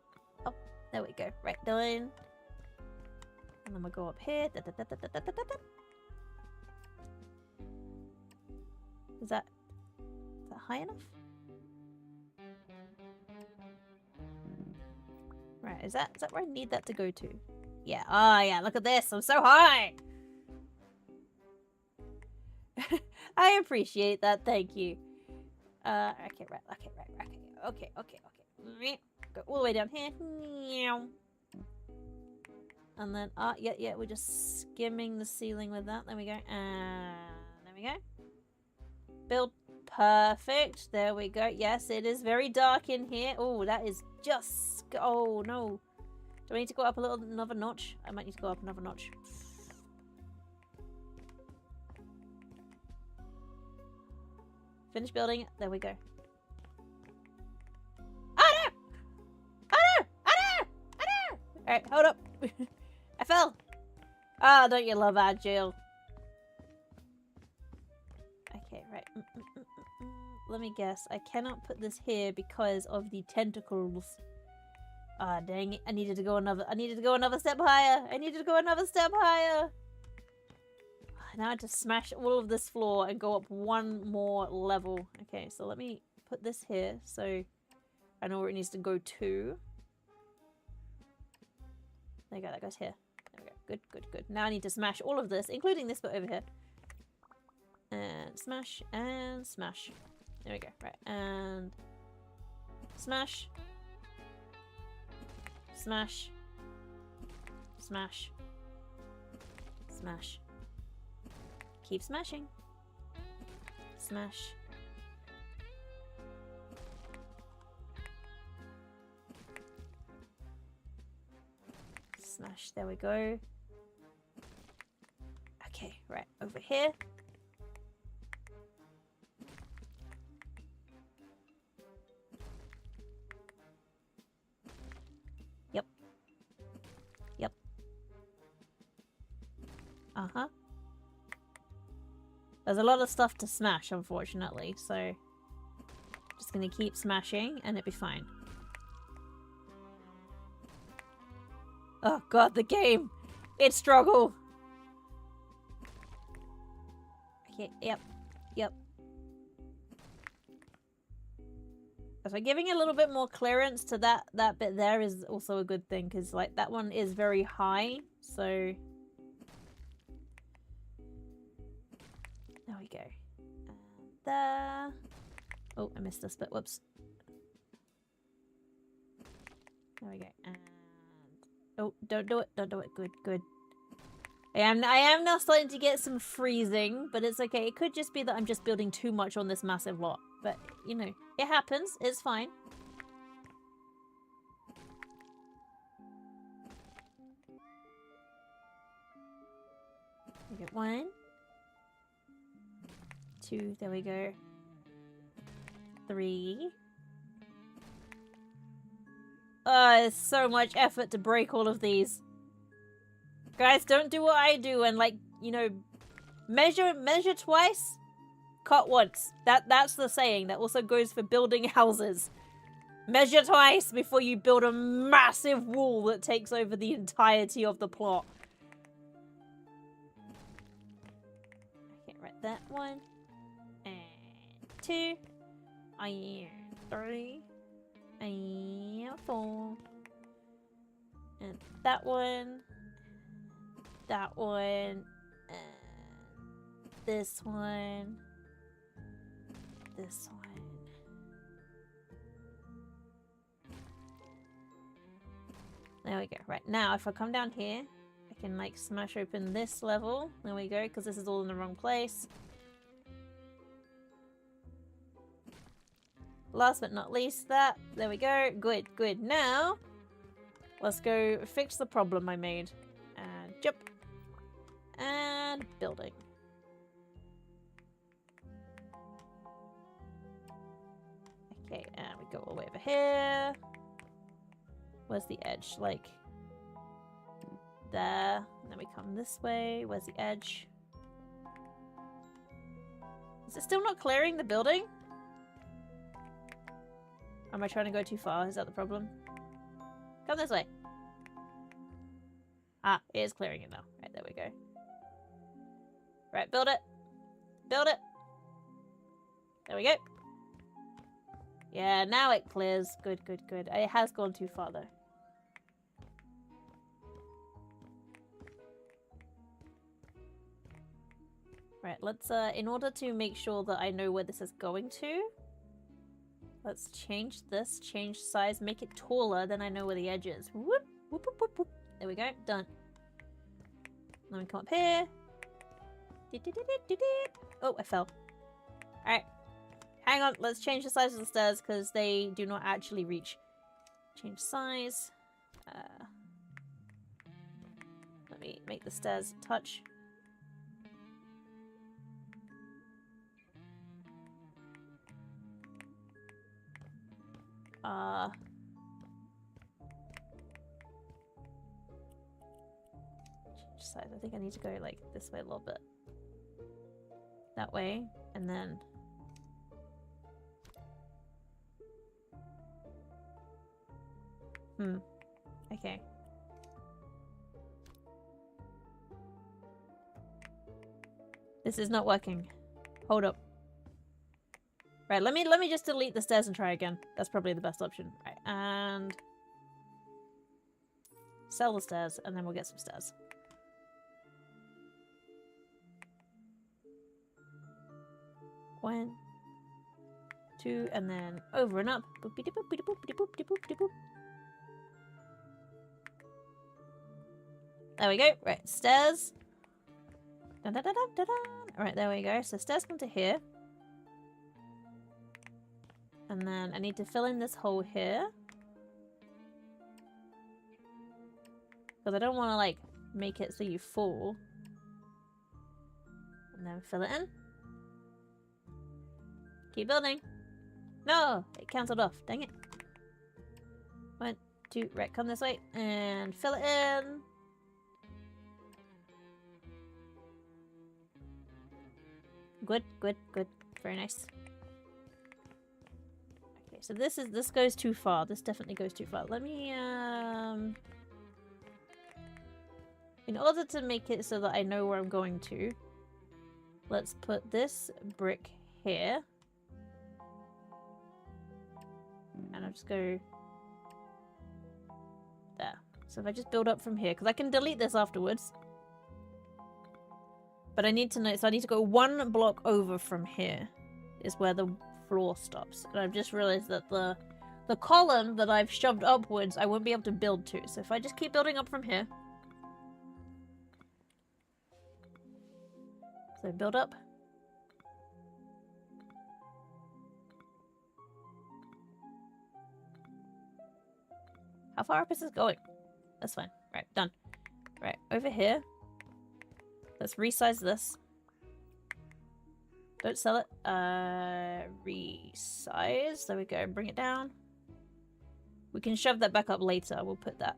up. There we go. Right, done. And then we'll go up here. Da, da, da, da, da, da, da, da. Is that high enough? Right, is that where I need that to go to? Yeah. Oh, yeah, look at this. I'm so high. I appreciate that. Thank you. Okay, right. Okay. Go all the way down here. And then, yeah, we're just skimming the ceiling with that. There we go. And there we go. Build. Perfect. There we go. Yes, it is very dark in here. Oh, that is just... Oh, no. Do I need to go up another notch? I might need to go up another notch. Finish building. There we go. Oh, no! Oh, no! Oh, no! Oh, no! Alright, hold up. I fell. Oh, don't you love Agile? Okay, right. Let me guess. I cannot put this here because of the tentacles. Ah, dang it. I needed to go another step higher. Now I have to smash all of this floor and go up one more level. Okay, so let me put this here so I know where it needs to go to. There you go, that goes here. There we go. Good. Now I need to smash all of this, including this bit over here. And smash, and smash. There we go. Right, and smash. Smash. Smash. Smash. Keep smashing. Smash. Smash. There we go. Okay, right over here. Yep. Yep. Uh-huh. There's a lot of stuff to smash, unfortunately, so just gonna keep smashing and it'll be fine. Oh god, the game! It's struggle! Okay, yep. Yep. So giving a little bit more clearance to that bit there is also a good thing, because like that one is very high, so there we go. And there. Oh, I missed this bit. Whoops. There we go. And oh, don't do it. Don't do it. Good, good. I am now starting to get some freezing, but it's okay. It could just be that I'm just building too much on this massive lot. But, you know, it happens. It's fine. We get 1, 2, there we go. 3. Oh, it's so much effort to break all of these. Guys, don't do what I do and, like, you know, measure twice, cut once. That's the saying. That also goes for building houses. Measure twice before you build a massive wall that takes over the entirety of the plot. Okay, right, that 1. And 2. And 3. And 4. And that 1. That 1. And this 1. This 1. There we go. Right, now if I come down here, I can like smash open this level. There we go, because this is all in the wrong place. Last but not least, that. There we go. Good, good. Now, let's go fix the problem I made. And jump. And building. Okay, and we go all the way over here. Where's the edge? Like, there. And then we come this way. Where's the edge? Is it still not clearing the building? Or am I trying to go too far? Is that the problem? Come this way. Ah, it is clearing it now. Right, there we go. Right, build it. Build it. There we go. Yeah, now it clears. Good, good, good. It has gone too far, though. Right, let's, in order to make sure that I know where this is going to, let's change this, change size, make it taller, then I know where the edge is. Whoop, whoop, whoop, whoop, whoop. There we go, done. Let me come up here. Oh, I fell. Alright. Hang on, let's change the size of the stairs because they do not actually reach. Change size. Let me make the stairs touch. Change size. I think I need to go like this way a little bit. That way, and then okay. This is not working. Hold up. Right, let me just delete the stairs and try again. That's probably the best option. Right, and sell the stairs, and then we'll get some stairs. One, 2, and then over and up. Boopity boopity boopity boopity boopity boop. there we go. Right, stairs. Dun, dun, dun, dun, dun, dun. Alright, there we go. So stairs come to here. And then I need to fill in this hole here. Because I don't want to, like, make it so you fall. And then fill it in. Keep building. No! It cancelled off. Dang it. 1, 2, right, come this way. And fill it in. Good, good, good. Very nice. Okay, so this goes too far. This definitely goes too far. Let me, in order to make it so that I know where I'm going to, let's put this brick here. And I'll just go there. So if I just build up from here, because I can delete this afterwards. But I need to know, so I need to go 1 block over from here is where the floor stops. And I've just realized that the column that I've shoved upwards, I won't be able to build to. So if I just keep building up from here. So build up. How far up is this going? That's fine. Right, done. Right, over here. Let's resize this. Don't sell it. Resize. There we go. Bring it down. We can shove that back up later. We'll put that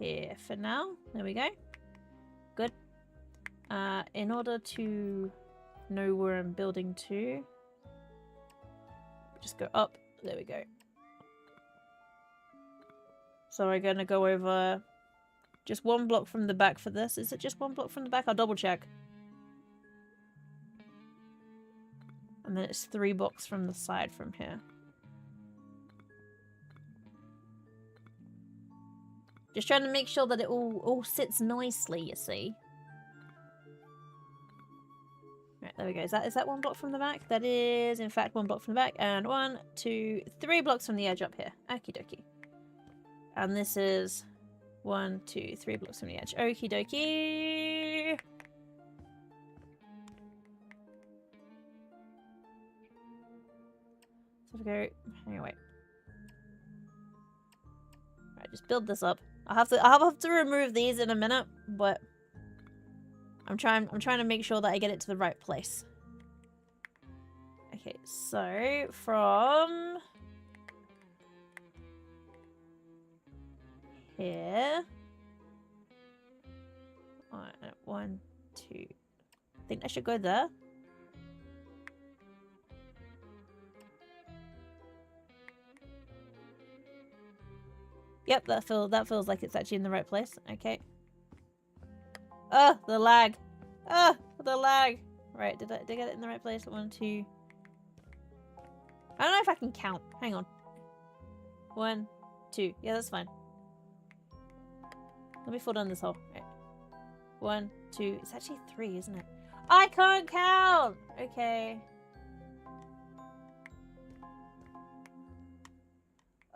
here for now. There we go. Good. In order to know where I'm building to, just go up. There we go. So we're going to go over just 1 block from the back for this. Is it just 1 block from the back? I'll double check. And then it's 3 blocks from the side from here. Just trying to make sure that it all sits nicely, you see. Right, there we go. Is that 1 block from the back? That is, in fact, 1 block from the back. And 1, 2, 3 blocks from the edge up here. Okie dokie. And this is 1, 2, 3 blocks from the edge. Okie dokie. So we go. Anyway. Right, just build this up. I'll have to remove these in a minute, but I'm trying to make sure that I get it to the right place. Okay, so from here. 1, 2. I think I should go there. Yep, that feels like it's actually in the right place. Okay. Oh, the lag. Oh, the lag. Right, did I get it in the right place? 1, 2. I don't know if I can count. Hang on. 1, 2. Yeah, that's fine. Let me fall down this hole. Right. 1, 2. It's actually 3, isn't it? I can't count! Okay.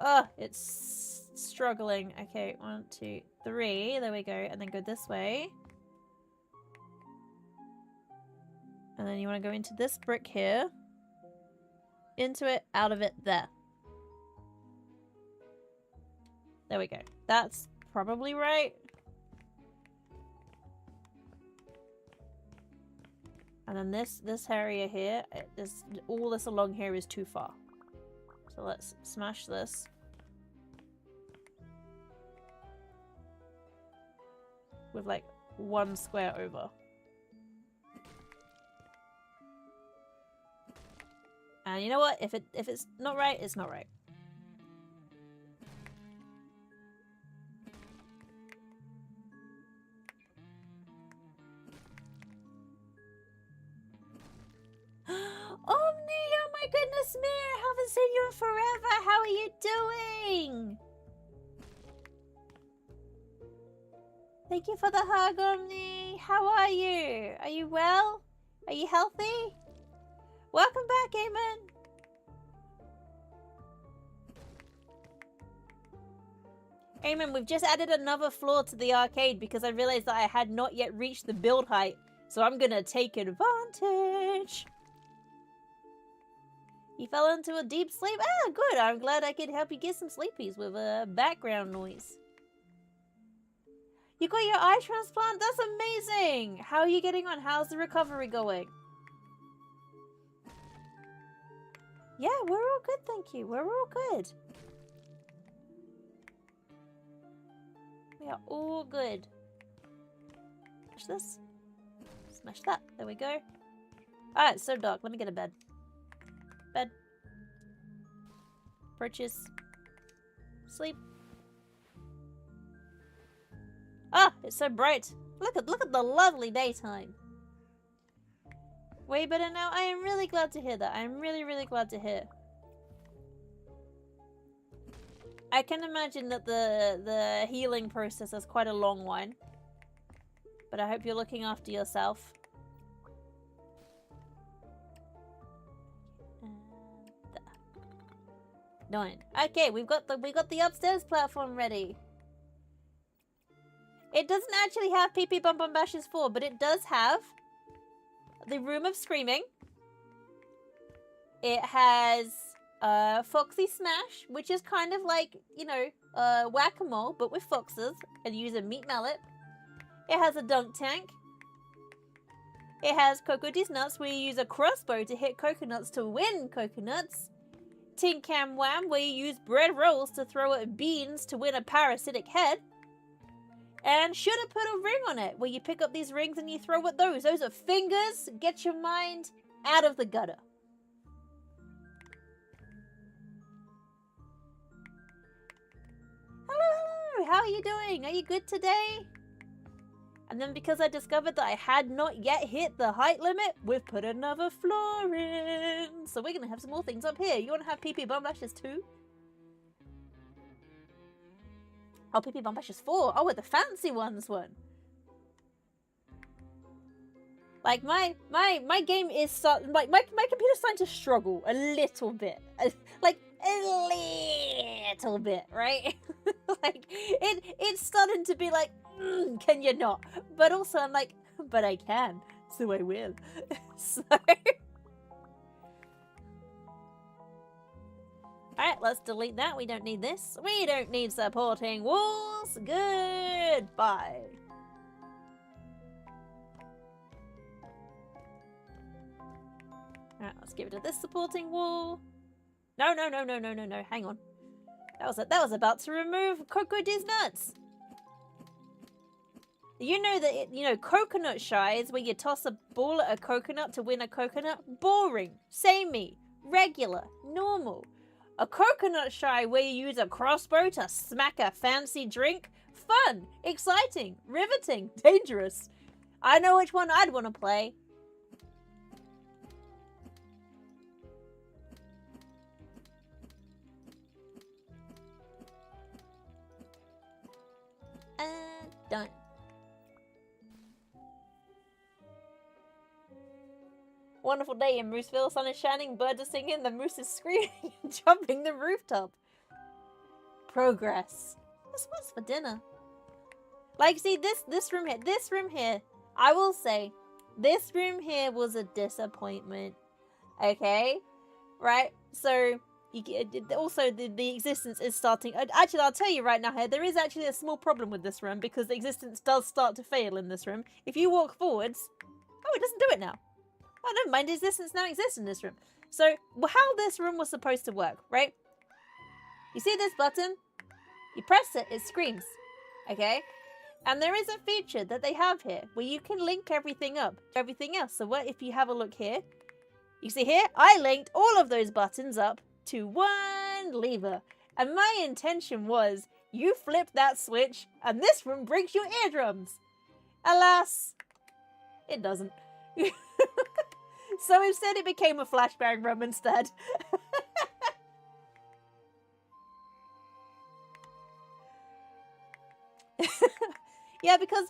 Oh, it's struggling. Okay, 1, 2, 3. There we go. And then go this way. And then you want to go into this brick here. Into it, out of it, there. There we go. That's probably right. And then this area here, all this along here is too far. So let's smash this. With like 1 square over. And you know what? If it's not right, it's not right. Omni! Oh my goodness me! I haven't seen you in forever! How are you doing? Thank you for the hug, Omni! How are you? Are you well? Are you healthy? Welcome back, Eamon! Amen, we've just added another floor to the arcade because I realized that I had not yet reached the build height. So I'm gonna take advantage. You fell into a deep sleep? Ah, good. I'm glad I could help you get some sleepies with a background noise. You got your eye transplant? That's amazing! How are you getting on? How's the recovery going? Yeah, we're all good, thank you. We're all good. We are all good. Smash this. Smash that. There we go. Ah, it's so dark. Let me get a bed. Bed. Purchase. Sleep. Ah, it's so bright. Look at the lovely daytime. Way better now. I am really glad to hear that. I am really, really glad to hear. I can imagine that the healing process is quite a long one. But I hope you're looking after yourself. Done. Okay, we got the upstairs platform ready. It doesn't actually have Pee Pee Bum Bum Bashes 4, but it does have the Room of Screaming. It has Foxy Smash, which is kind of like, you know, whack-a-mole, but with foxes, and you use a meat mallet. It has a dunk tank. It has Coco D's Nuts, where you use a crossbow to hit coconuts to win coconuts. Tin Cam Wham, where you use bread rolls to throw at beans to win a parasitic head. And should have put a ring on it, where you pick up these rings and you throw at those. Those are fingers. Get your mind out of the gutter. Hello, how are you doing? Are you good today? And then because I discovered that I had not yet hit the height limit, we've put another floor in. So we're going to have some more things up here. You want to have Pee Pee Bum Bashes too? Oh, Pee Pee Bum Bashes 4. Oh, with the fancy ones one. Like, my game is... my computer's starting to struggle a little bit. Like, a little bit, right? Like, it's starting to be like, can you not? But also, I'm like, but I can, so I will. So... Alright, let's delete that. We don't need this. We don't need supporting walls. Goodbye. Alright, let's get rid of this supporting wall. No. Hang on. That was about to remove Coco D's Nuts. You know that, coconut shies where you toss a ball at a coconut to win a coconut? Boring. Samey. Regular. Normal. A coconut shy where you use a crossbow to smack a fancy drink? Fun. Exciting. Riveting. Dangerous. I know which one I'd want to play. And done. Wonderful day in Mooseville. Sun is shining, birds are singing, the moose is screaming and jumping the rooftop. Progress. What's for dinner? Like, see, this room here, I will say, this room here was a disappointment. Okay? Right? So, also the existence is starting... Actually, I'll tell you right now here, there is actually a small problem with this room because the existence does start to fail in this room. If you walk forwards... Oh, it doesn't do it now. Oh, never mind, existence now exists in this room. So, how this room was supposed to work, right? You see this button? You press it, it screams. Okay? And there is a feature that they have here where you can link everything up to everything else. So what if you have a look here? You see here, I linked all of those buttons up to one lever. And my intention was, you flip that switch and this room breaks your eardrums. Alas, it doesn't. So instead it became a flashbang room instead. Yeah, because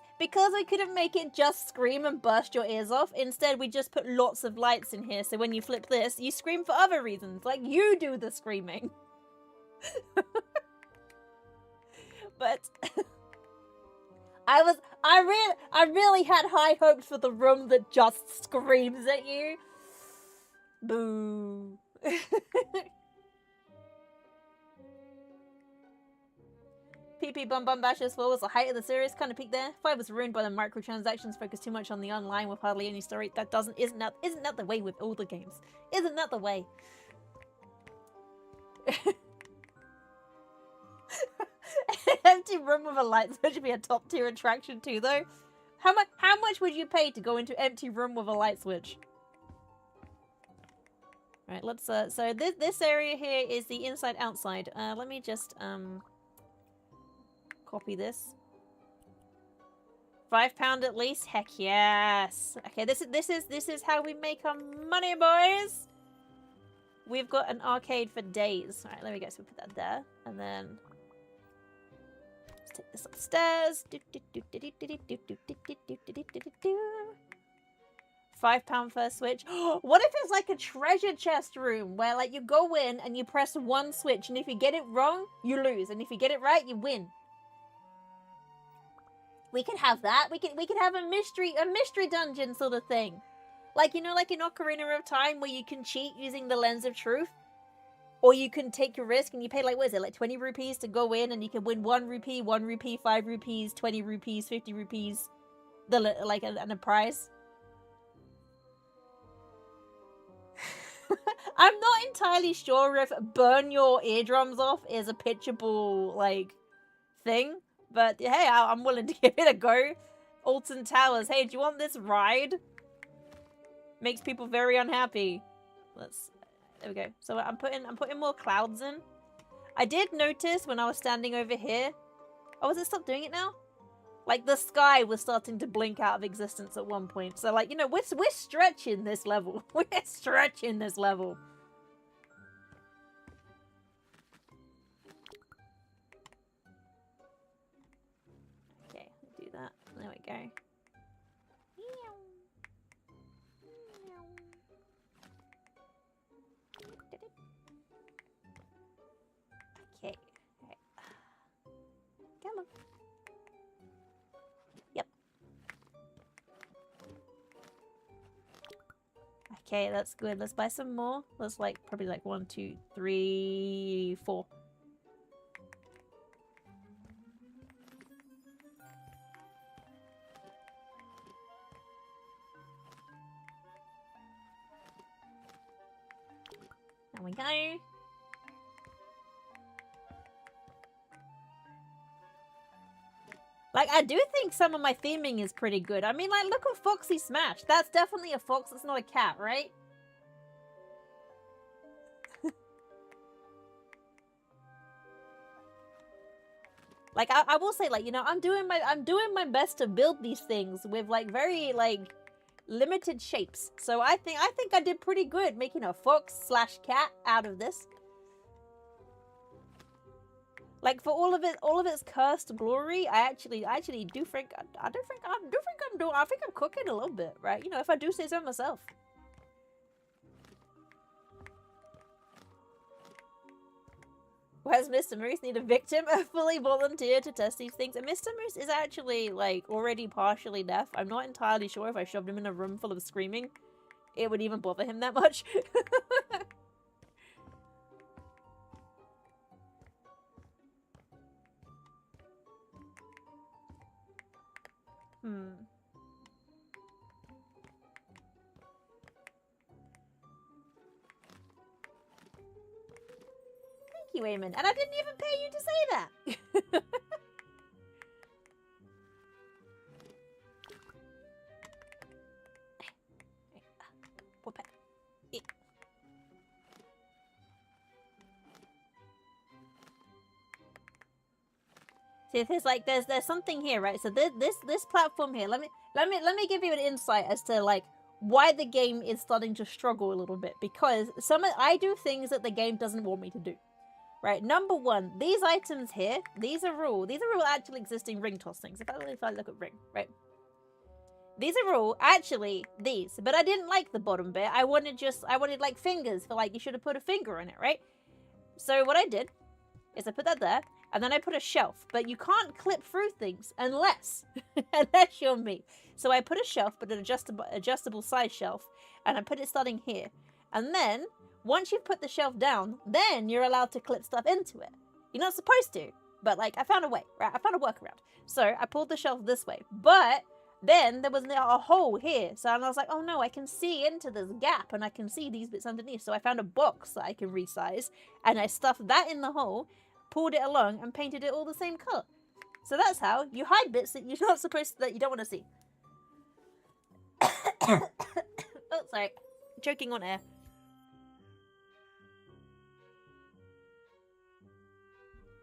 I couldn't make it just scream and burst your ears off. Instead, we just put lots of lights in here. So when you flip this, you scream for other reasons. Like, you do the screaming. But I really had high hopes for the room that just screams at you. Boo. PP Bum Bum Bashers 4 was the height of the series, kind of peaked there. 5 was ruined by the microtransactions, focused too much on the online with hardly any story. That isn't that the way with all the games? Isn't that the way? Empty room with a light switch would be a top tier attraction too, though. How much would you pay to go into empty room with a light switch? Right, let's so this area here is the inside outside. Let me just copy this. £5 at least? Heck yes. Okay, this is how we make our money, boys. We've got an arcade for days. Alright, there we go. So we put that there. And then let's take this upstairs. £5 first switch. What if it's like a treasure chest room where like you go in and you press one switch and if you get it wrong, you lose. And if you get it right, you win. We could have that. We could have a mystery dungeon sort of thing. Like, you know, like in Ocarina of Time where you can cheat using the Lens of Truth. Or you can take a risk and you pay like, what is it, like 20 rupees to go in and you can win 1 rupee, 5 rupees, 20 rupees, 50 rupees, and a prize. I'm not entirely sure if burn your eardrums off is a pitchable, like, thing. But, hey, I'm willing to give it a go. Alton Towers, hey, do you want this ride? Makes people very unhappy. There we go. So I'm putting more clouds in. I did notice when I was standing over here. Oh, has it stopped doing it now? Like, the sky was starting to blink out of existence at one point. So, like, you know, we're stretching this level. We're stretching this level. Okay, do that. There we go. Okay. Right. Come on. Yep. Okay, that's good. Let's buy some more. Let's probably 1, 2, 3, 4. There we go. Like, I do think some of my theming is pretty good. I mean, like, look at Foxy Smash. That's definitely a fox. It's not a cat, right? Like, I will say, like, you know, I'm doing my best to build these things with, like, very, like, limited shapes. So I think I did pretty good making a fox/cat out of this. Like, for all of its cursed glory, I actually do think I'm cooking a little bit, right? You know, if I do say so myself. Where's Mr. Moose need a victim? A fully volunteer to test these things. And Mr. Moose is actually, like, already partially deaf. I'm not entirely sure if I shoved him in a room full of screaming, it would even bother him that much. Thank you, Eamon. And I didn't even pay you to say that. See, there's something here, right? So this platform here. Let me give you an insight as to like why the game is starting to struggle a little bit, because I do things that the game doesn't want me to do. Right, number one, these items here, these are all actually existing ring toss things. If I look at ring, right? These are all actually these, but I didn't like the bottom bit. I wanted like fingers for like, you should have put a finger on it, right? So what I did is I put that there, And then I put a shelf, but you can't clip through things unless, unless you're me. So I put a shelf, but an adjustable size shelf, and I put it starting here. And then, once you've put the shelf down, then you're allowed to clip stuff into it. You're not supposed to, but like, I found a way, right? I found a workaround. So I pulled the shelf this way, but then there was a hole here. So I was like, oh no, I can see into this gap and I can see these bits underneath. So I found a box that I can resize and I stuffed that in the hole, pulled it along and painted it all the same color. So that's how you hide bits that you're not supposed to, that you don't want to see. Oh, sorry. Choking on air.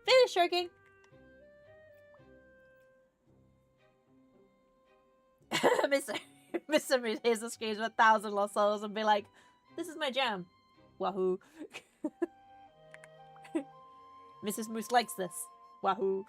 Finish choking. Mr. Moose hears the screams of 1,000 lost souls and be like, this is my jam. Wahoo. Mrs. Moose likes this. Wahoo.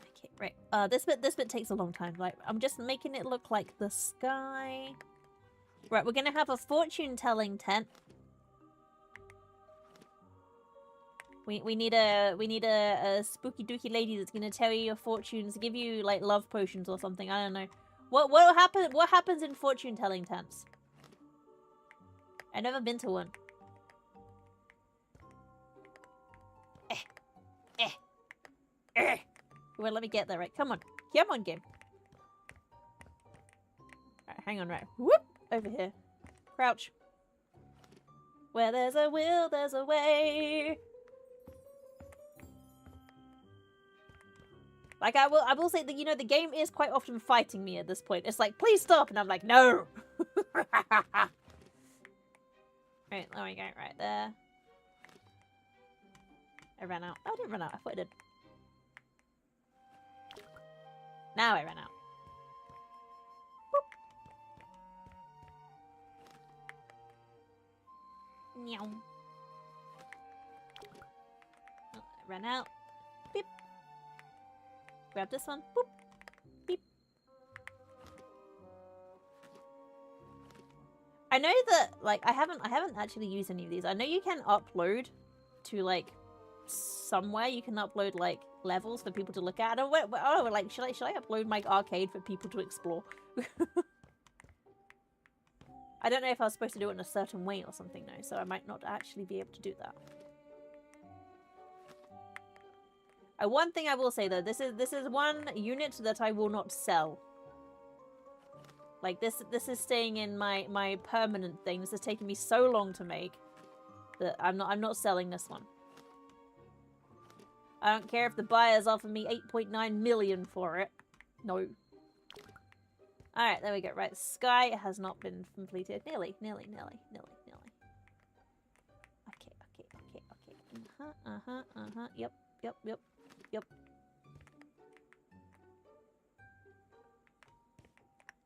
Okay, right. This bit takes a long time. Like, I'm just making it look like the sky. Right, we're gonna have a fortune-telling tent. We need a spooky dooky lady that's gonna tell you your fortunes, give you like love potions or something. I don't know. What happens in fortune-telling tents? I've never been to one. Well, let me get there, right? Come on. Come on, game. Alright, hang on, right. Whoop! Over here. Crouch. Where there's a will, there's a way. Like, I will say that, you know, the game is quite often fighting me at this point. It's like, please stop! And I'm like, no! Right, there we go, right there. I ran out. Oh, I didn't run out. I thought I did. Now I ran out. Boop. Meow. Oh, I ran out. Beep. Grab this one. Boop. Beep. I know that, like, I haven't actually used any of these. I know you can upload to, like, somewhere. You can upload, like, levels for people to look at. Oh, like, should I upload my arcade for people to explore? I don't know if I was supposed to do it in a certain way or something though, so I might not actually be able to do that. One thing I will say though, this is one unit that I will not sell. Like, this is staying in my permanent thing. This is taking me so long to make that I'm not selling this one. I don't care if the buyers offer me 8.9 million for it. No. Alright, there we go. Right, sky has not been completed. Nearly. Okay. Yep.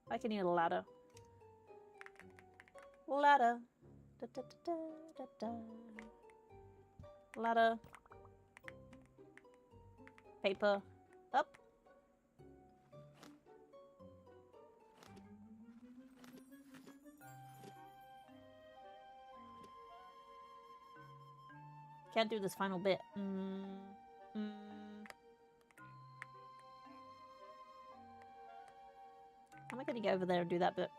I can need a ladder. Ladder. Ladder. Paper. Up. Can't do this final bit. How am I gonna get over there and do that bit?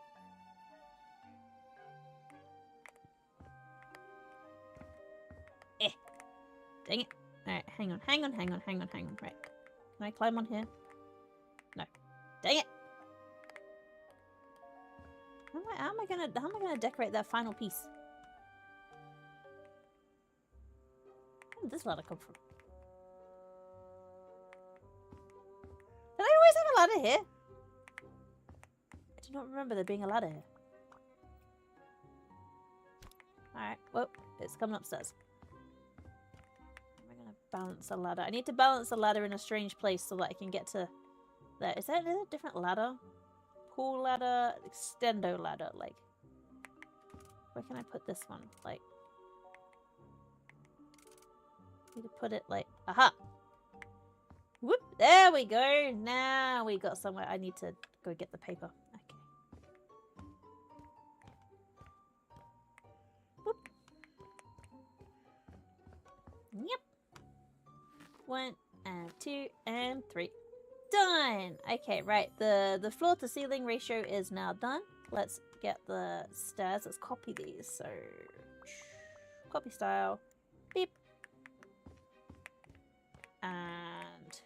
Dang it. Alright, hang on. Right. Can I climb on here? No. Dang it! How am I gonna decorate that final piece? Where did this ladder come from? Did I always have a ladder here? I do not remember there being a ladder here. Alright, well, it's coming upstairs. Balance a ladder. I need to balance the ladder in a strange place so that I can get to there. Is there a different ladder? Pool ladder, extendo ladder, like. Where can I put this one? Like, need to put it like, aha! Whoop! There we go. Now we got somewhere. I need to go get the paper. Okay. Whoop. Yep. 1 and 2 and 3. Done! Okay, right. The floor to ceiling ratio is now done. Let's get the stairs. Let's copy these. So, copy style. Beep. And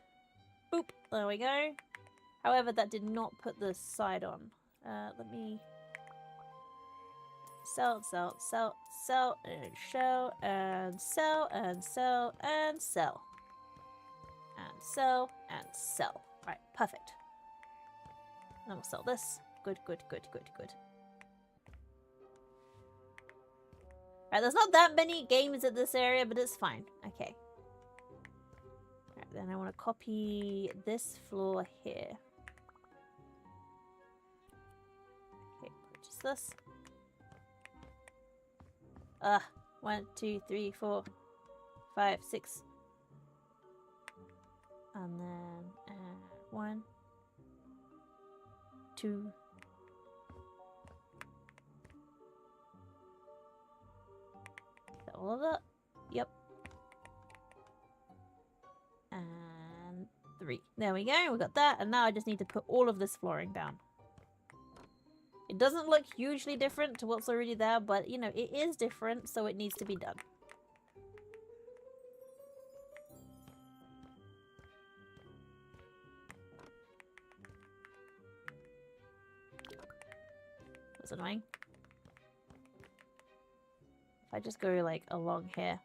boop. There we go. However, that did not put the side on. Let me sell, and show, and sell, and sell, and sell. And sell, and sell. Right, perfect. Then we'll sell this. Good, good, good, good, good. Right, there's not that many games in this area, but it's fine. Okay. Right, then I want to copy this floor here. Okay, purchase this. 1, 2, 3, 4, 5, 6. And then 1, 2. Is that all of that? Yep. And 3. There we go. We got that. And now I just need to put all of this flooring down. It doesn't look hugely different to what's already there, but you know, it is different, so it needs to be done. That's annoying. If I just go like along here.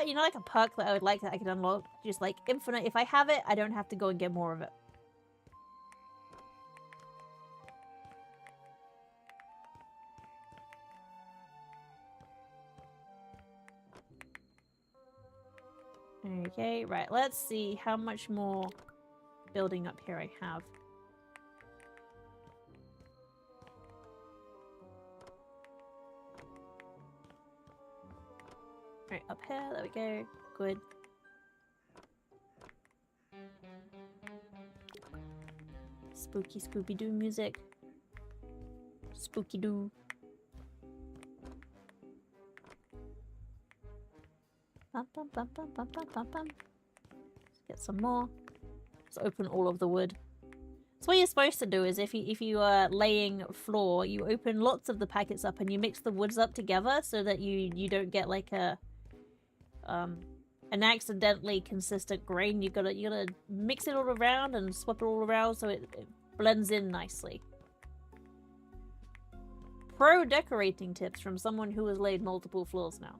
You know, like a perk that I would like that I could unlock? Just like infinite. If I have it, I don't have to go and get more of it. Okay, right. Let's see how much more building up here I have. Right, up here. There we go. Good. Spooky Scooby-Doo music. Spooky-Doo. Bum, bum, bum, bum, bum, bum, bum, bum. Let's get some more. Let's open all of the wood. So what you're supposed to do is if you are laying floor, you open lots of the packets up and you mix the woods up together so that you don't get like a an accidentally consistent grain. You gotta mix it all around and swap it all around so it blends in nicely. Pro decorating tips from someone who has laid multiple floors now.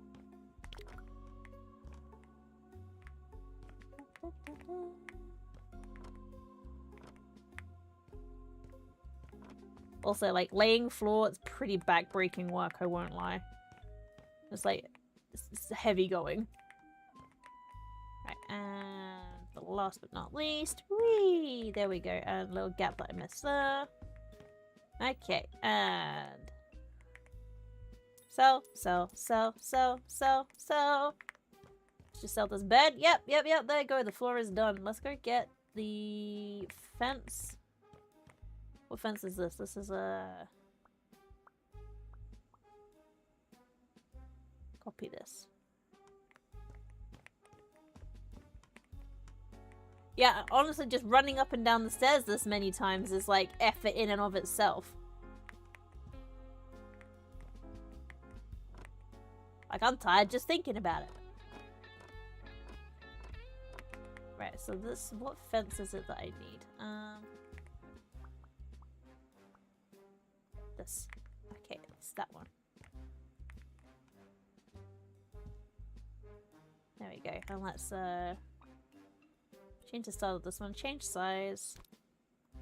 Also, like, laying floor, it's pretty back-breaking work, I won't lie. It's like, it's heavy going. Right, and the last but not least, whee! There we go, and a little gap that I missed there. Okay, and... Sell. Let's just sell this bed. Yep, there you go, the floor is done. Let's go get the fence. What fence is this? This is a... Copy this. Yeah, honestly, just running up and down the stairs this many times is like effort in and of itself. Like, I'm tired just thinking about it. Right, so this... What fence is it that I need? This. Okay, it's that one. There we go. And let's change the style of this one. Change size.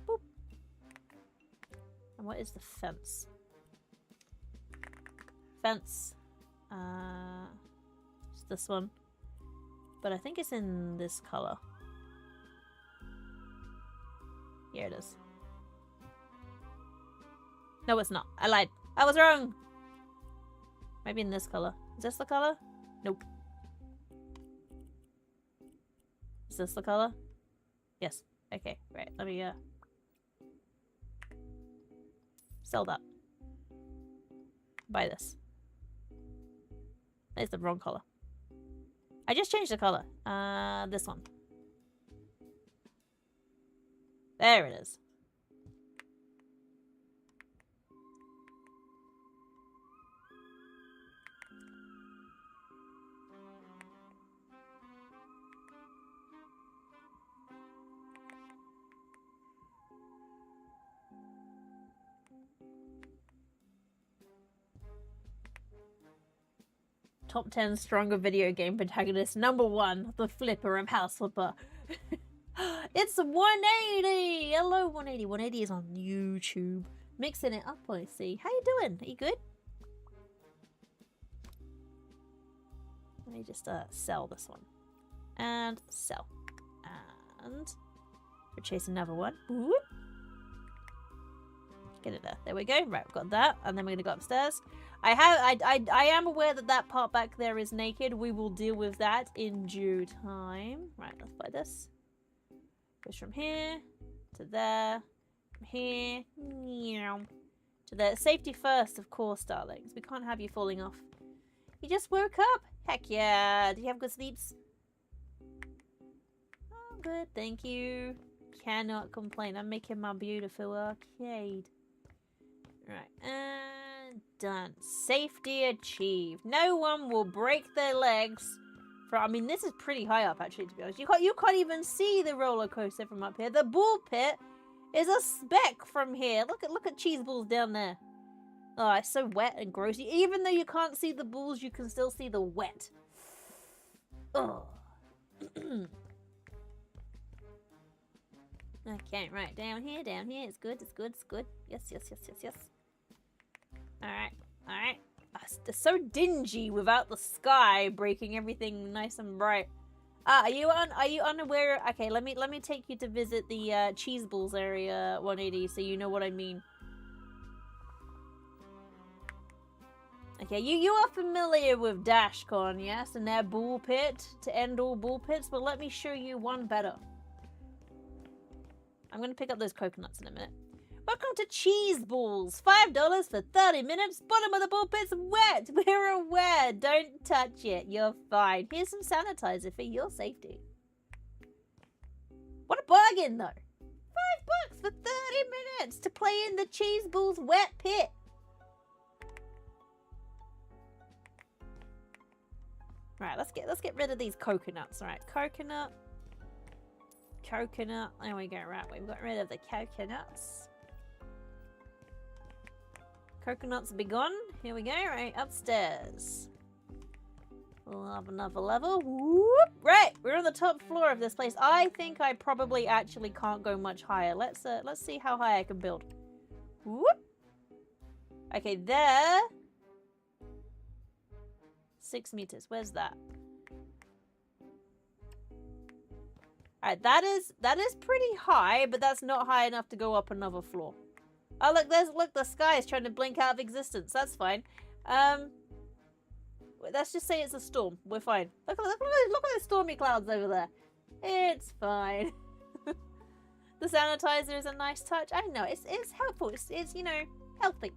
Boop. And what is the fence? Fence. It's this one. But I think it's in this color. Here it is. No, it's not. I lied. I was wrong. Maybe in this color. Is this the color? Nope. Is this the color? Yes. Okay, right. Let me, sell that. Buy this. It's the wrong color. I just changed the color. This one. There it is. Top 10 stronger video game protagonist. Number 1, the flipper of House Flipper. It's 180! Hello, 180. 180 is on YouTube. Mixing it up, I see. How you doing? Are you good? Let me just sell this one. And sell. And purchase another one. Whoop. Get it there. There we go. Right, we've got that. And then we're gonna go upstairs. I am aware that that part back there is naked. We will deal with that in due time. Right, let's buy this. Goes from here to there, from here to there. Safety first, of course, darlings. We can't have you falling off. You just woke up? Heck yeah. Did you have good sleeps? Oh, good. Thank you. Cannot complain. I'm making my beautiful arcade. Right, and done. Safety achieved. No one will break their legs. I mean, this is pretty high up, actually, to be honest. You can't even see the roller coaster from up here. The ball pit is a speck from here. Look at cheese balls down there. Oh, it's so wet and gross. Even though you can't see the balls, you can still see the wet. Oh. Okay, right, down here. It's good. Yes. Alright. It's so dingy without the sky breaking everything nice and bright. Are you unaware? Okay, let me take you to visit the cheese balls area 180 so you know what I mean. Okay, you are familiar with DashCon, yes, and their ball pit to end all ball pits, but let me show you one better. I'm gonna pick up those coconuts in a minute. Welcome to Cheese Balls. $5 for 30 minutes. Bottom of the ball pit's wet. We're aware. Don't touch it. You're fine. Here's some sanitizer for your safety. What a bargain, though. $5 for 30 minutes to play in the Cheese Balls wet pit. Right, let's get rid of these coconuts. All right, coconut. There we go. Right, we've got rid of the coconuts. Coconuts be gone. Here we go. Right, upstairs. We'll have another level. Whoop. Right, we're on the top floor of this place. I think I probably actually can't go much higher. Let's see how high I can build. Whoop. Okay, there. 6 meters. Where's that? Alright, that is pretty high, but that's not high enough to go up another floor. Oh, look, the sky is trying to blink out of existence. That's fine. Let's just say it's a storm. We're fine. Look at those stormy clouds over there. It's fine. The sanitizer is a nice touch. I know, it's helpful. It's you know, healthy.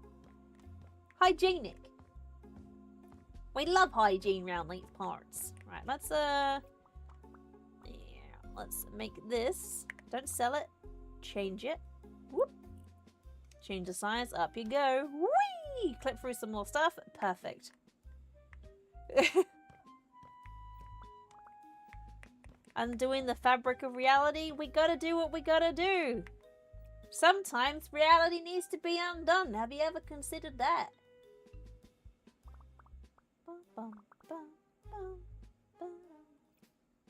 Hygienic. We love hygiene around these parts. Right, let's make this. Don't sell it. Change it. Whoop. Change the size. Up you go. Whee! Click through some more stuff. Perfect. Undoing the fabric of reality. We gotta do what we gotta do. Sometimes reality needs to be undone. Have you ever considered that?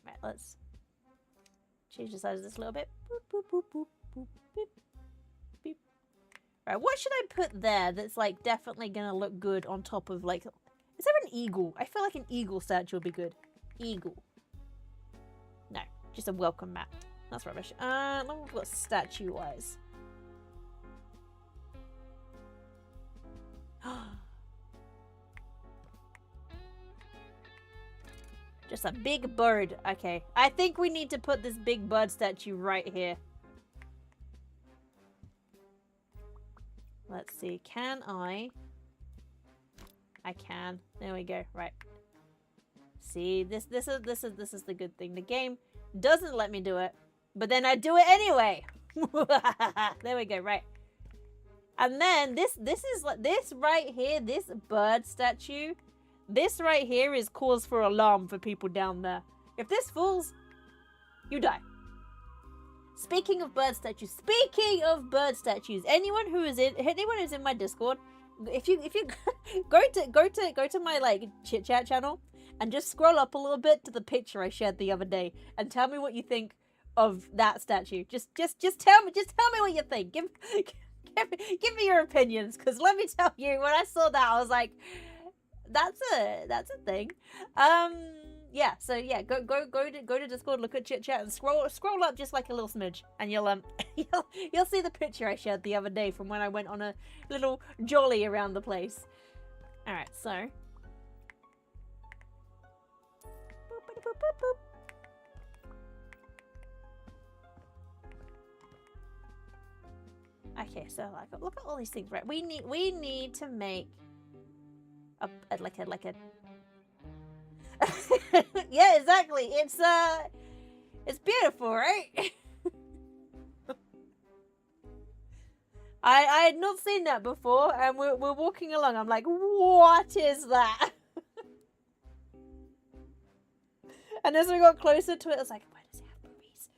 Right, let's change the size of this a little bit. Boop, boop, boop, boop, boop, beep, beep. Right, what should I put there that's like definitely gonna look good on top of like... Is there an eagle? I feel like an eagle statue would be good. Eagle. No, just a welcome mat. That's rubbish. Let me look statue-wise. Just a big bird. Okay. I think we need to put this big bird statue right here. Let's see. Can I? I can. There we go. Right. See, this is the good thing. The game doesn't let me do it, but then I do it anyway. There we go. Right. And then this is like this right here, this bird statue. This right here is cause for alarm for people down there. If this falls, you die. Speaking of bird statues, anyone who's in my Discord, if you go to my like chit chat channel and just scroll up a little bit to the picture I shared the other day and tell me what you think of that statue. Just tell me what you think. Give me your opinions, because let me tell you, when I saw that I was like, that's a thing. Yeah, so yeah, go to Discord, look at chit chat, and scroll up just like a little smidge, and you'll see the picture I shared the other day from when I went on a little jolly around the place. All right, so boop, boop, boop, boop. Okay, so like look at all these things, right? We need to make a yeah, exactly. It's beautiful, right? I had not seen that before, and we're walking along. I'm like, what is that? And as we got closer to it, I was like, why does it have boobies?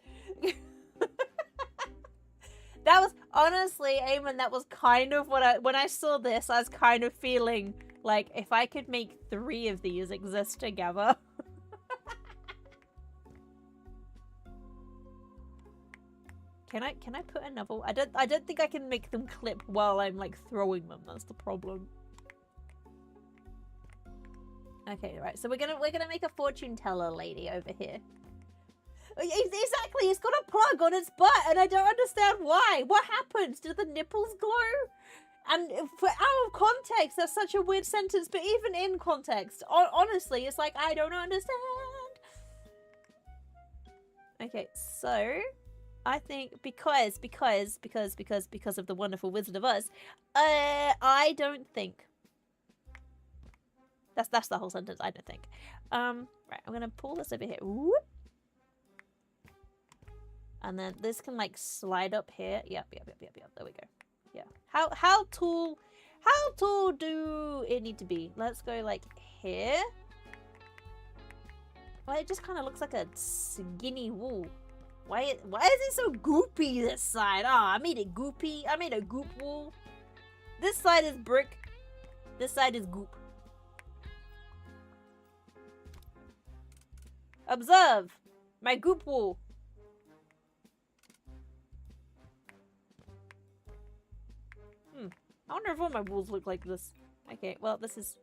That was honestly, Eamon, that was kind of what when I saw this, I was kind of feeling like if I could make 3 of these exist together. Can I put another? I don't think I can make them clip while I'm like throwing them. That's the problem. Okay, right. So we're gonna make a fortune teller lady over here. Exactly, it's got a plug on its butt, and I don't understand why. What happens? Do the nipples glow? And for out of context, that's such a weird sentence. But even in context, honestly, it's like I don't understand. Okay, so I think because of the wonderful Wizard of Oz, I don't think. That's the whole sentence. I don't think. Right, I'm gonna pull this over here. Whoop. And then this can like slide up here. Yep. There we go. Yeah. How tall do it need to be? Let's go like here. Well, it just kind of looks like a skinny wool. Why is it so goopy this side? Ah, I made it goopy. I made a goop wool. This side is brick. This side is goop. Observe my goop wool. I wonder if all my wools look like this. Okay, well, this is...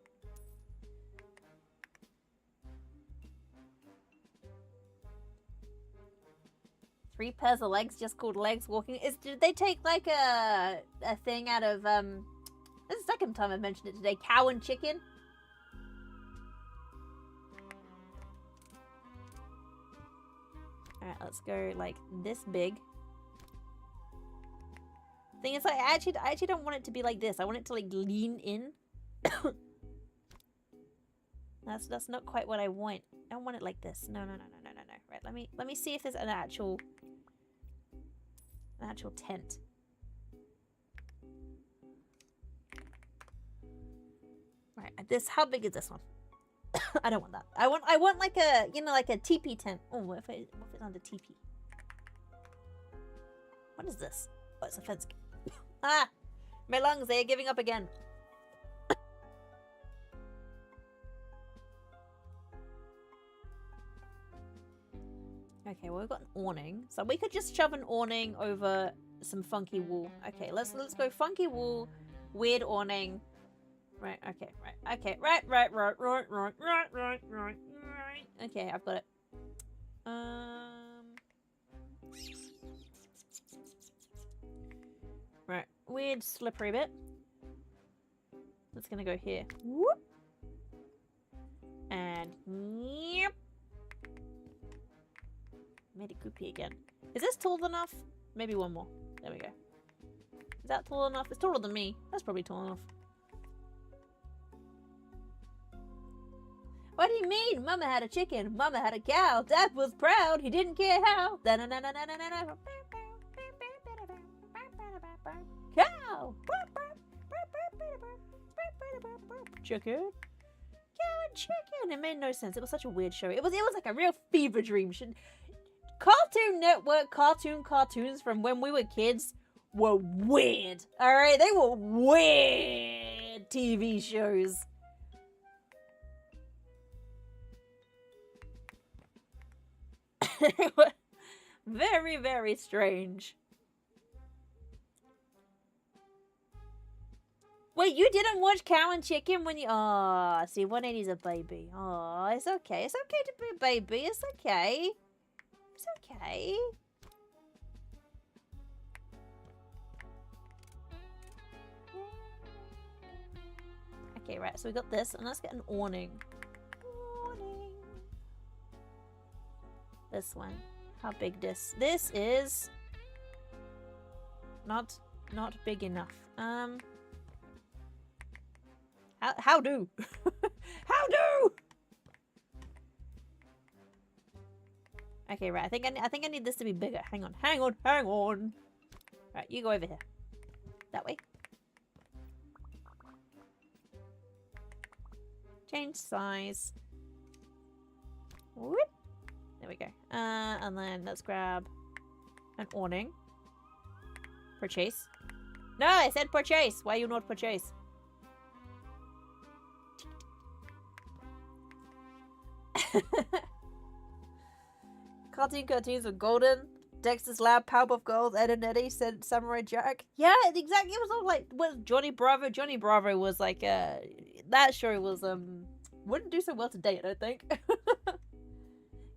Three pairs of legs just called legs walking. Did they take like a thing out of, this is the second time I've mentioned it today. Cow and chicken? Alright, let's go like this big. Thing is, like, I actually don't want it to be like this. I want it to like lean in. That's not quite what I want. I don't want it like this. No. Right, let me see if there's an actual tent. Right, how big is this one? I don't want that. I want like a, you know, like a teepee tent. Oh, what if it's on the teepee? What is this? Oh, it's a fence. Ah! My lungs, they are giving up again. Okay, well, we've got an awning. So we could just shove an awning over some funky wool. Okay, let's go funky wool, weird awning. Right, okay, right. Okay, right. Okay, I've got it. weird slippery bit. That's gonna go here. Whoop. And yep. Made it goopy again. Is this tall enough? Maybe one more. There we go. Is that tall enough? It's taller than me. That's probably tall enough. What do you mean? Mama had a chicken. Mama had a cow. Dad was proud. He didn't care how. Cow. Chicken. Cow and chicken. It made no sense. It was such a weird show. It was like a real fever dream. Cartoon Network cartoons from when we were kids were weird. Alright? They were weird TV shows. They were very, very strange. Wait, you didn't watch Cow and Chicken when you... Oh, see, 180's a baby. Oh, it's okay. It's okay to be a baby. It's okay. It's okay. Okay, right. So we got this, and let's get an awning. Awning. This one. How big this? This is not big enough. How do? How do? Okay, right. I think I need this to be bigger. Hang on. Right, you go over here. That way. Change size. Whoop. There we go. And then let's grab an awning. Purchase. No, I said purchase. Why you not purchase? Cartoons were golden. Dexter's Lab, Powerpuff Girls, Ed and Eddie, said Samurai Jack. Yeah, exactly. It was all like, what, Johnny Bravo? Johnny Bravo was like, that show was, wouldn't do so well today, I don't think.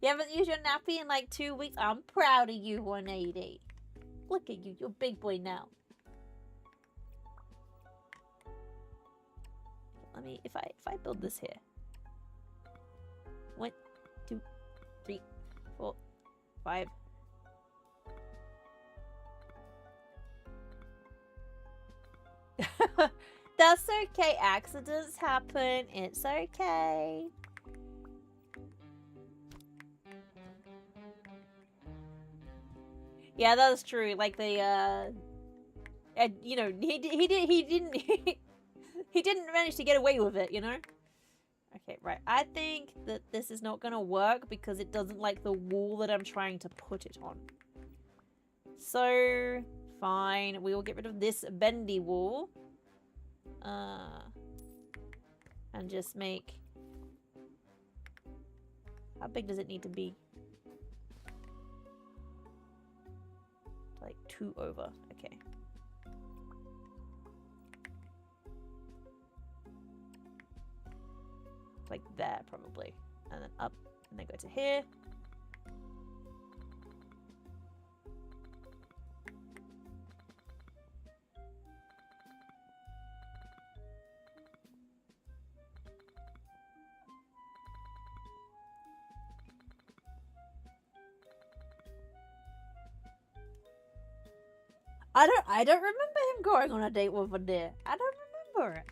You haven't used your nappy in like 2 weeks? I'm proud of you, 180. Look at you, you're a big boy now. Let me, if I build this here. 1, 2, 3, 4, 5. That's okay. Accidents happen. It's okay. Yeah, that's true. Like the you know, he didn't he didn't manage to get away with it, you know? Okay, right. I think that this is not gonna work because it doesn't like the wall that I'm trying to put it on. So, fine. We will get rid of this bendy wall. And just make... How big does it need to be? Like 2 over. Okay. Like there, probably. And then up, and then go to here. I don't remember him going on a date with a deer. I don't remember it.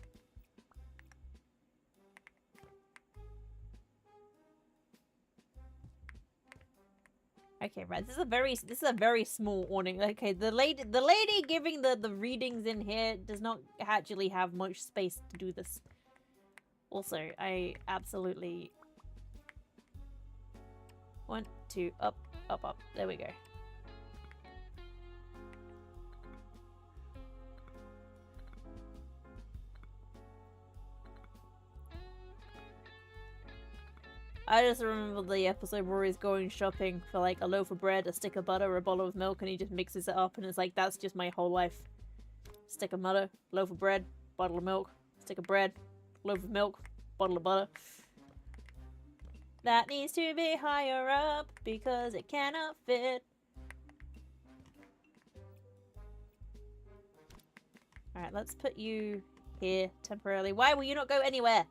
Okay, right. This is a very small awning. Okay, the lady giving the readings in here does not actually have much space to do this. Also, I absolutely 1, 2, up, up, up. There we go. I just remember the episode where he's going shopping for like a loaf of bread, a stick of butter, a bottle of milk, and he just mixes it up, and it's like, that's just my whole life. Stick of butter, loaf of bread, bottle of milk, stick of bread, loaf of milk, bottle of butter. That needs to be higher up because it cannot fit. Alright, let's put you here temporarily. Why will you not go anywhere?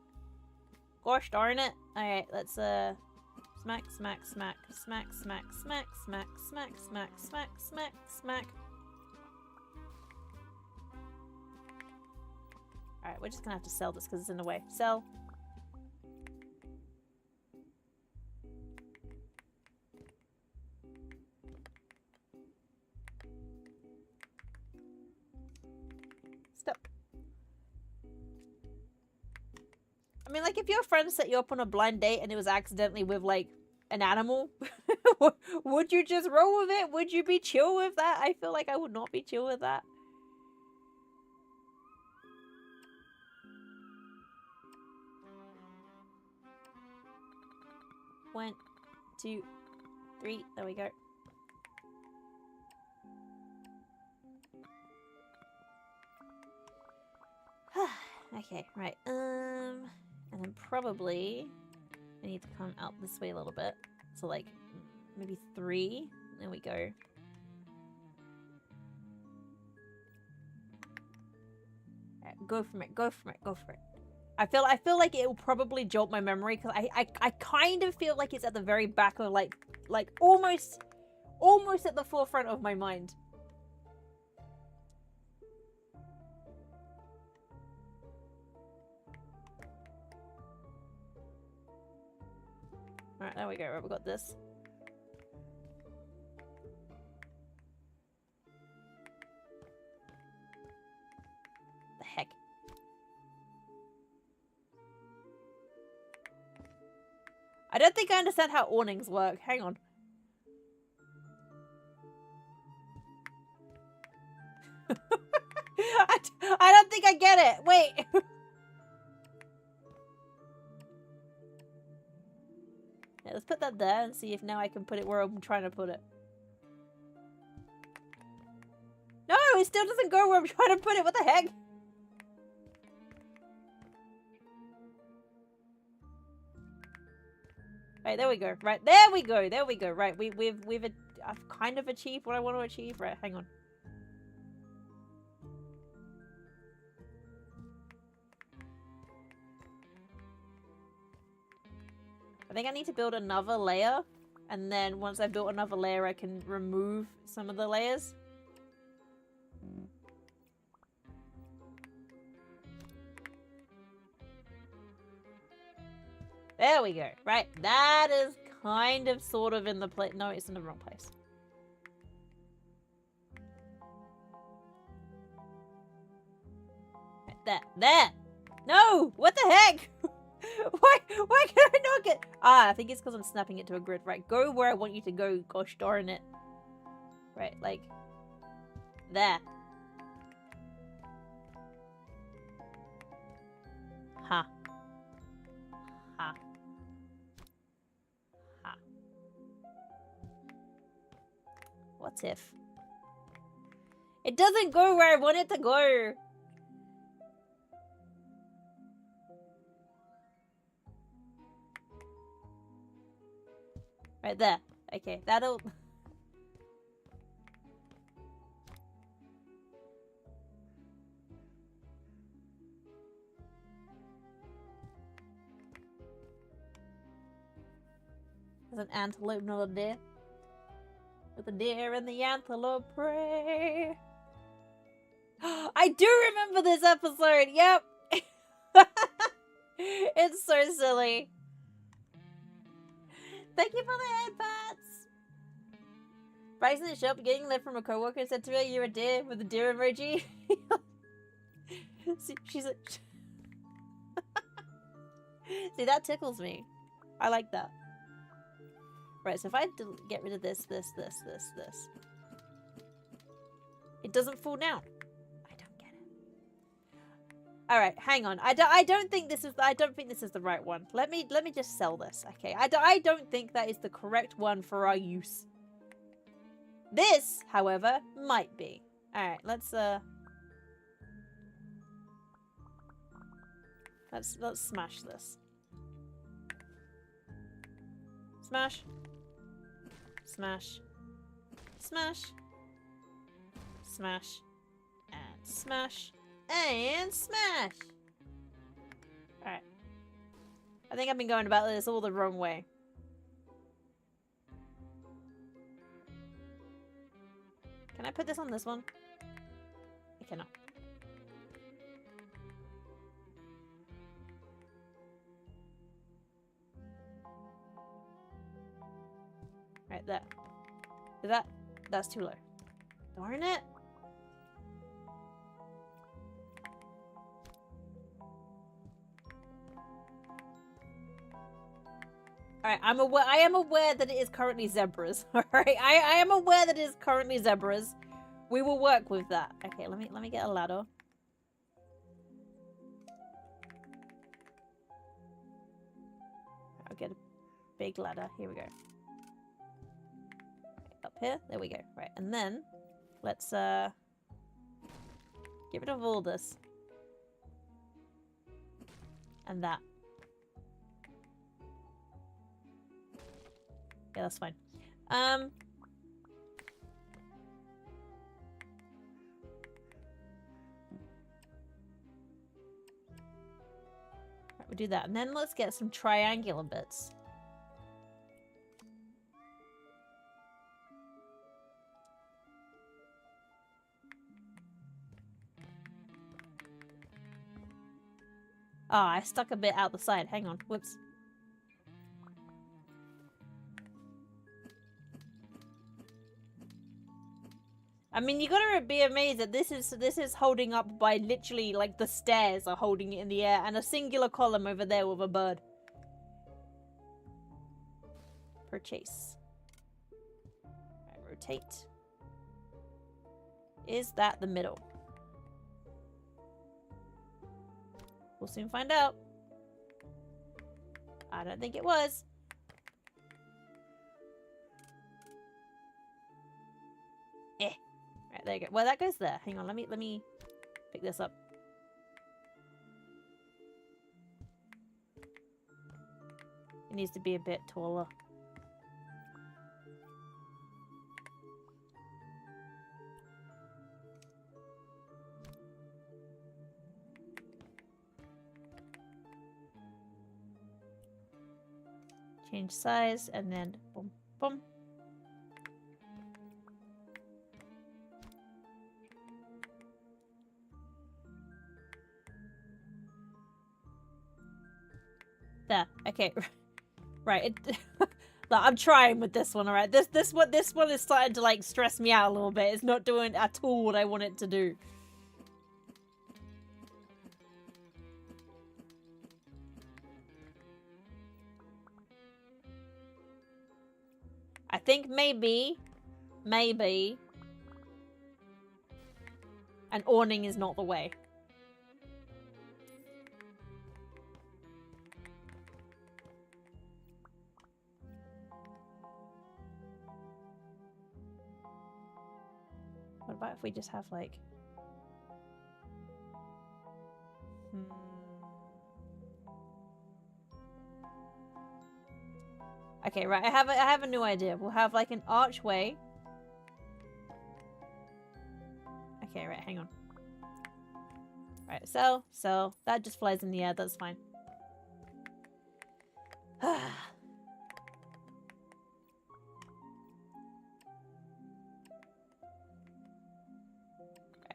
Gosh darn it. Alright, let's smack, smack, smack, smack, smack, smack, smack, smack, smack, smack, smack, smack. Alright, we're just gonna have to sell this because it's in the way. Sell. Stop. I mean, like, if your friend set you up on a blind date and it was accidentally with, like, an animal, would you just roll with it? Would you be chill with that? I feel like I would not be chill with that. One, two, three. There we go. Okay, right. And then probably I need to come out this way a little bit. So like maybe 3. There we go. Right, go from it. Go from it. Go for it. I feel like it will probably jolt my memory because I kind of feel like it's at the very back of like almost at the forefront of my mind. Alright, there we go. Right, we got this. The heck? I don't think I understand how awnings work. Hang on. I don't think I get it. Wait. Yeah, let's put that there and see if now I can put it where I'm trying to put it. No, it still doesn't go where I'm trying to put it. What the heck? Right, there we go. Right, there we go. There we go. Right, I've kind of achieved what I want to achieve. Right, hang on. I think I need to build another layer, and then once I've built another layer, I can remove some of the layers. There we go. Right, that is kind of sort of in the place. No, it's in the wrong place. Right, there. No, what the heck? Why can I not get... I think it's because I'm snapping it to a grid. Right, go where I want you to go. Gosh darn it. Right, like... there. Ha. Ha. Ha. What if? It doesn't go where I want it to go. Right there. Okay, that'll... There's an antelope, not a deer. With the deer and the antelope pray. I do remember this episode. Yep. It's so silly. Thank you for the headpats. Price in the shop, getting left from a coworker said to me, "You're a deer," with the deer emoji. See, she's a... See, that tickles me. I like that. Right, so if I get rid of this, it doesn't fall down. I don't get it. All right, hang on. I don't think this is the right one. Let me just sell this. Okay, I don't think that is the correct one for our use. This, however, might be. All right, let's smash this. Smash. Smash. Smash. Smash. And smash. And smash! Alright. I think I've been going about this all the wrong way. Can I put this on this one? I cannot. Right there. Is that? That's too low. Darn it. Alright, I am aware that it is currently zebras. Alright, I am aware that it is currently zebras. We will work with that. Okay, let me get a ladder. I'll get a big ladder. Here we go. Up here. There we go. Right, and then let's get rid of all this. And that. Yeah, that's fine. Right, we'll do that. And then let's get some triangular bits. Ah, I stuck a bit out the side. Hang on. Whoops. I mean, you gotta be amazed that this is holding up by literally, like, the stairs are holding it in the air, and a singular column over there with a bird. Purchase. Right, rotate. Is that the middle? We'll soon find out. I don't think it was. Right, there you go. Well, that goes there. Hang on, let me pick this up. It needs to be a bit taller. Change size and then boom, boom. There. Okay. Right. I'm trying with this one, alright? This one is starting to, like, stress me out a little bit. It's not doing at all what I want it to do. I think maybe an awning is not the way. What about if we just have, like... Okay, right, I have a new idea. We'll have, like, an archway. Okay, right, hang on. Right, so that just flies in the air, that's fine. Right,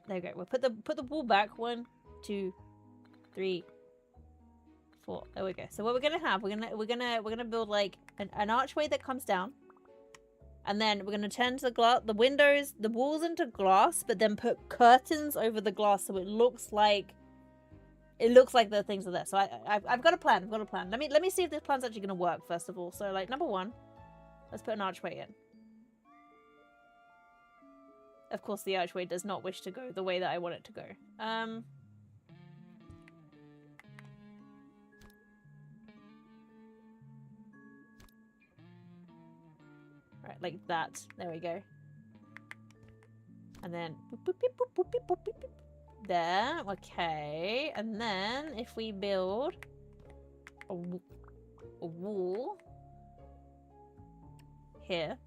there we go. We'll put the wall back. 1, 2, 3, 4. There we go. So what we're gonna have, we're gonna build like an archway that comes down, and then we're gonna turn the windows, the walls into glass, but then put curtains over the glass so it looks like the things are there. So I've got a plan. I've got a plan. Let me see if this plan's actually gonna work first of all. So, like, number 1, let's put an archway in. Of course, the archway does not wish to go the way that I want it to go. Right, like that. There we go. And then boop, boop, beep, boop, boop, beep, boop, beep, beep. There. Okay. And then if we build a wall here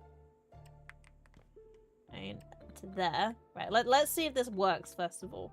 and to there. Right, let's see if this works first of all.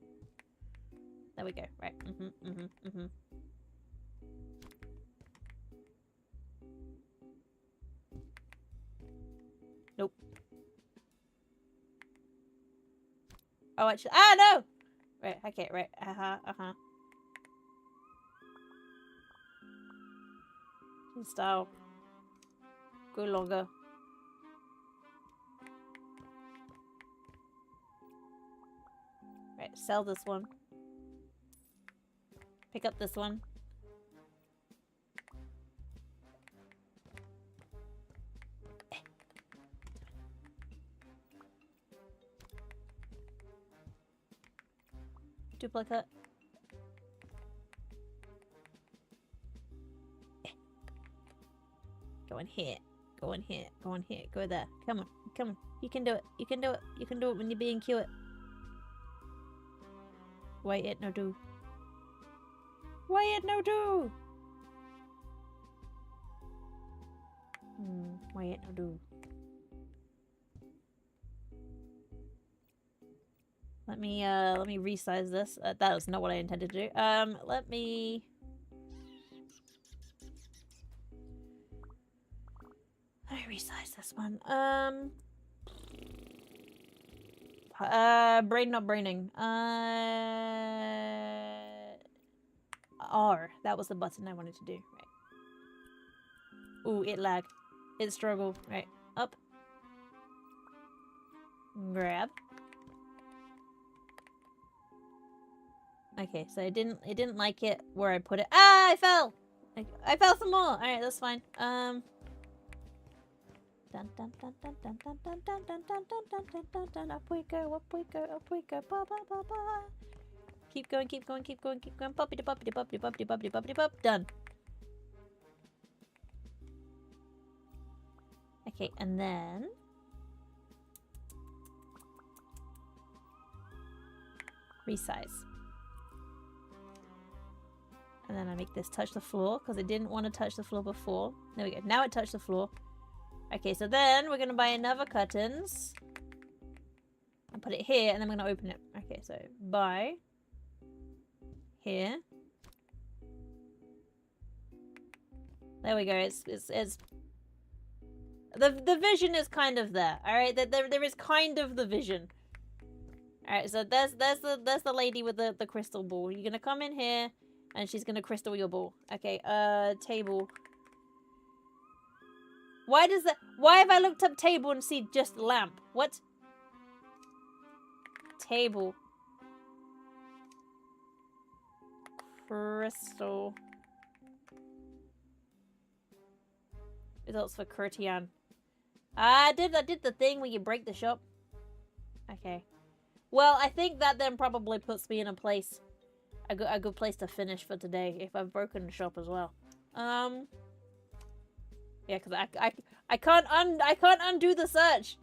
There we go. Right. Nope. Oh, actually. Ah, no! Right, okay, right. Style. Go longer. Right, sell this one. Pick up this one. Duplicate. Go in here. Go in here. Go in here. Go there. Come on. Come on. You can do it. You can do it. You can do it when you're being cute. Wait it no do. Wait it no do. Wait it no do. Let me resize this. That was not what I intended to do. Let me resize this one. Brain not braining. R. That was the button I wanted to do. Right. Ooh, it lagged. It struggled. Right. Up. Grab. Okay, so it didn't like it where I put it. Ah, I fell! I fell some more! Alright, that's fine. Dun dun dun dun dun dun dun dun dun dun dun dun dun dun dun. Up we go, up we go, up we go. Ba ba ba ba. Keep going, keep going, keep going, keep going. Poppy da poppy da poppy da poppy da poppy da poppy da pop. Done. Okay, and then resize. And then I make this touch the floor because it didn't want to touch the floor before. There we go. Now it touched the floor. Okay, so then we're going to buy another curtains. And put it here, and then we're going to open it. Okay, so buy. Here. There we go. It's the vision is kind of there. Alright, there is kind of the vision. Alright, so there's the lady with the crystal ball. You're going to come in here. And she's gonna crystal your ball. Okay, table. Why have I looked up table and see just lamp? What? Table. Crystal. Results for Curtian. I did the thing where you break the shop. Okay. Well, I think that then probably puts me in a place. A good place to finish for today if I've broken the shop as well. Yeah, because I can't undo the search.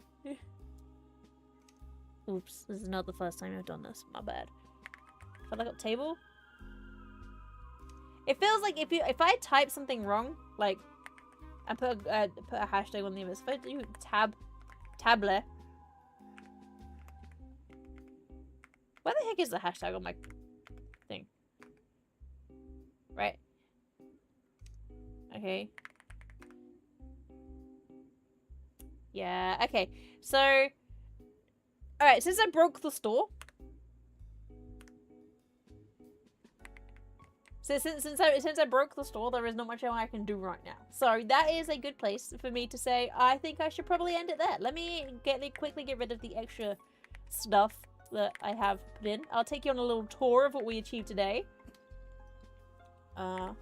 Oops, this is not the first time I've done this. My bad. If I look up table, it feels like if I type something wrong, like I put a hashtag on the image. If I do tablet, where the heck is the hashtag on my thing? Right. Okay. Yeah, okay. So, alright, since I broke the store. Since I broke the store, there is not much I can do right now. So, that is a good place for me to say, I think I should probably end it there. Let me quickly get rid of the extra stuff that I have put in. I'll take you on a little tour of what we achieved today. And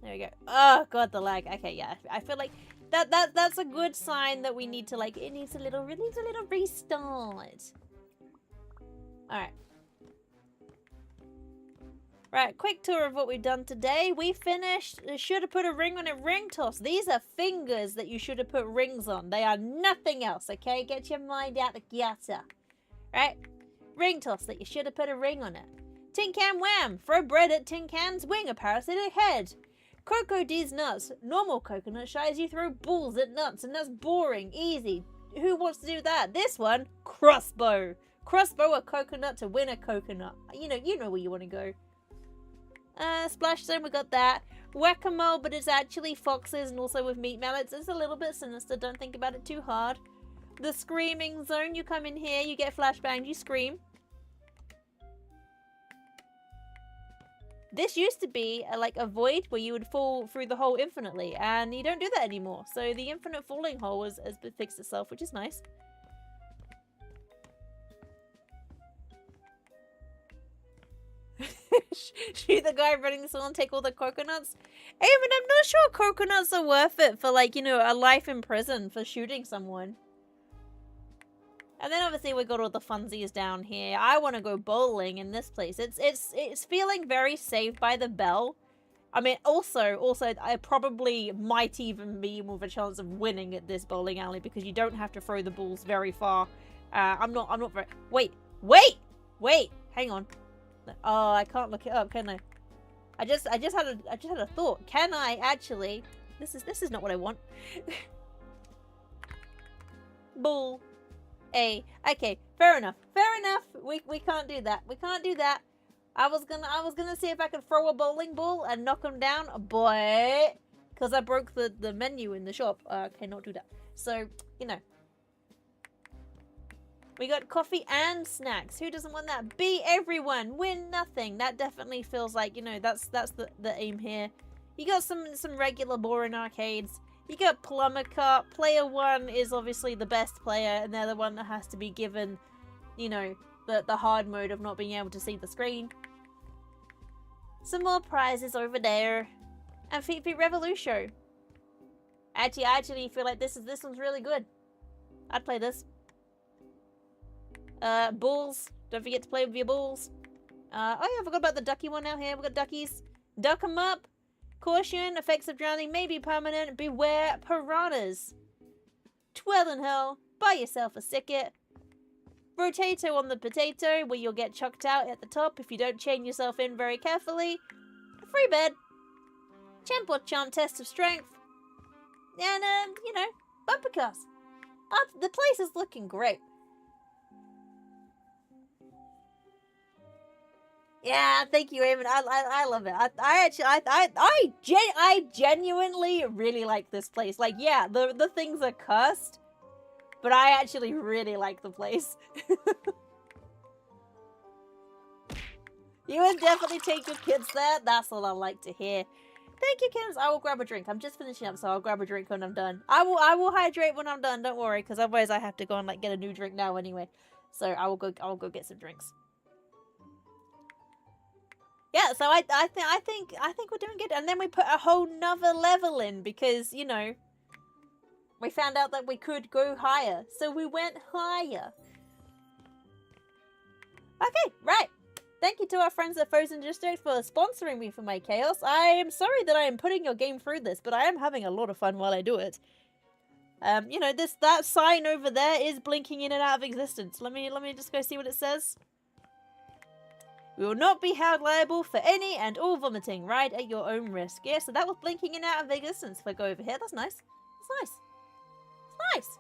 there we go. Oh god, the lag. Okay, yeah. I feel like that's a good sign that we need to it needs a little restart. Alright. Right, quick tour of what we've done today. We finished. Should have put a ring on it. Ring toss. These are fingers that you should have put rings on. They are nothing else, okay? Get your mind out the gutter. Right? Ring toss that you should have put a ring on it. Tin can wham. Throw bread at tin can's wing. A parasitic head. Cocoa D's nuts. Normal coconut shies. You throw balls at nuts and that's boring. Easy. Who wants to do that? This one, crossbow. Crossbow a coconut to win a coconut. You know where you want to go. Splash zone, we got that. Whack-a-mole, but it's actually foxes and also with meat mallets. It's a little bit sinister, don't think about it too hard. The screaming zone, you come in here, you get flashbangs, you scream. This used to be like a void where you would fall through the hole infinitely, and you don't do that anymore. So the infinite falling hole has fixed itself, which is nice. Shoot the guy running the salon and take all the coconuts. Hey, I mean, I'm not sure coconuts are worth it for, like, you know, a life in prison for shooting someone. And then obviously we got all the funsies down here. I want to go bowling in this place. It's feeling very Saved by the Bell. I mean, also, I probably might even be with a chance of winning at this bowling alley because you don't have to throw the balls very far. I'm not very. Wait, hang on. Oh, I can't look it up, can I? I just had a thought. Can I actually? This is not what I want. Ball. Okay, fair enough. We can't do that. I was gonna see if I could throw a bowling ball and knock him down, but because I broke the menu in the shop, I cannot do that. So, you know. We got coffee and snacks. Who doesn't want that? Beat everyone, win nothing. That definitely feels like, you know, that's the aim here. You got some regular boring arcades. You got Plumber Cup. Player 1 is obviously the best player, and they're the one that has to be given, you know, the hard mode of not being able to see the screen. Some more prizes over there. And Feet Revolution. I actually feel like this one's really good. I'd play this. Bulls. Don't forget to play with your bulls. Oh yeah, I forgot about the ducky one out here. We got duckies. Duck 'em up. Caution, effects of drowning may be permanent. Beware piranhas. Twirl in hell. Buy yourself a sicket. Rotato on the potato, where you'll get chucked out at the top if you don't chain yourself in very carefully. Free bed. Champ or charm test of strength. And, you know, bumper cars. The place is looking great. Yeah, thank you, Eamon. I love it. I genuinely really like this place. Like, yeah, the things are cursed, but I actually really like the place. You would definitely take your kids there. That's what I like to hear. Thank you, Kims. I will grab a drink. I'm just finishing up, so I'll grab a drink when I'm done. I will hydrate when I'm done. Don't worry, because otherwise I have to go and like get a new drink now anyway. So I will go get some drinks. Yeah, so I think we're doing good. And then we put a whole nother level in because, you know, we found out that we could go higher. So we went higher. Okay, right. Thank you to our friends at Frozen District for sponsoring me for my chaos. I am sorry that I am putting your game through this, but I am having a lot of fun while I do it. You know, that sign over there is blinking in and out of existence. Let me just go see what it says. We will not be held liable for any and all vomiting. Ride at your own risk. Yeah, so that was blinking in and out of existence. If I go over here, that's nice. That's nice. It's nice.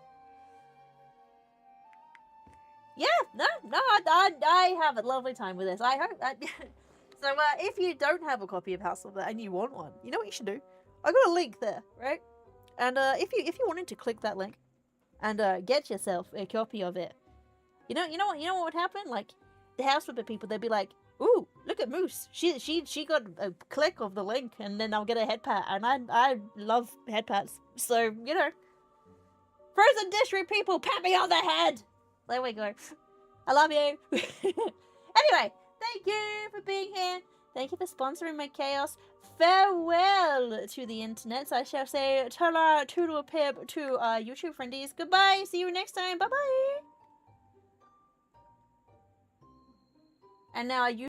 Yeah, no, I have a lovely time with this. I hope that. So, if you don't have a copy of House of That and you want one, you know what you should do? I got a link there, right? And if you wanted to click that link and get yourself a copy of it, you know what would happen? Like, the House Flipper people, they'd be like, "Ooh, look at Moose. She got a click of the link, and then I'll get a head pat." And I love head pats, so you know. Frozen District people, pat me on the head. There we go. I love you. Anyway, thank you for being here. Thank you for sponsoring my chaos. Farewell to the internet. I shall say ta-la, toodle pip to YouTube friendies. Goodbye. See you next time. Bye bye. And now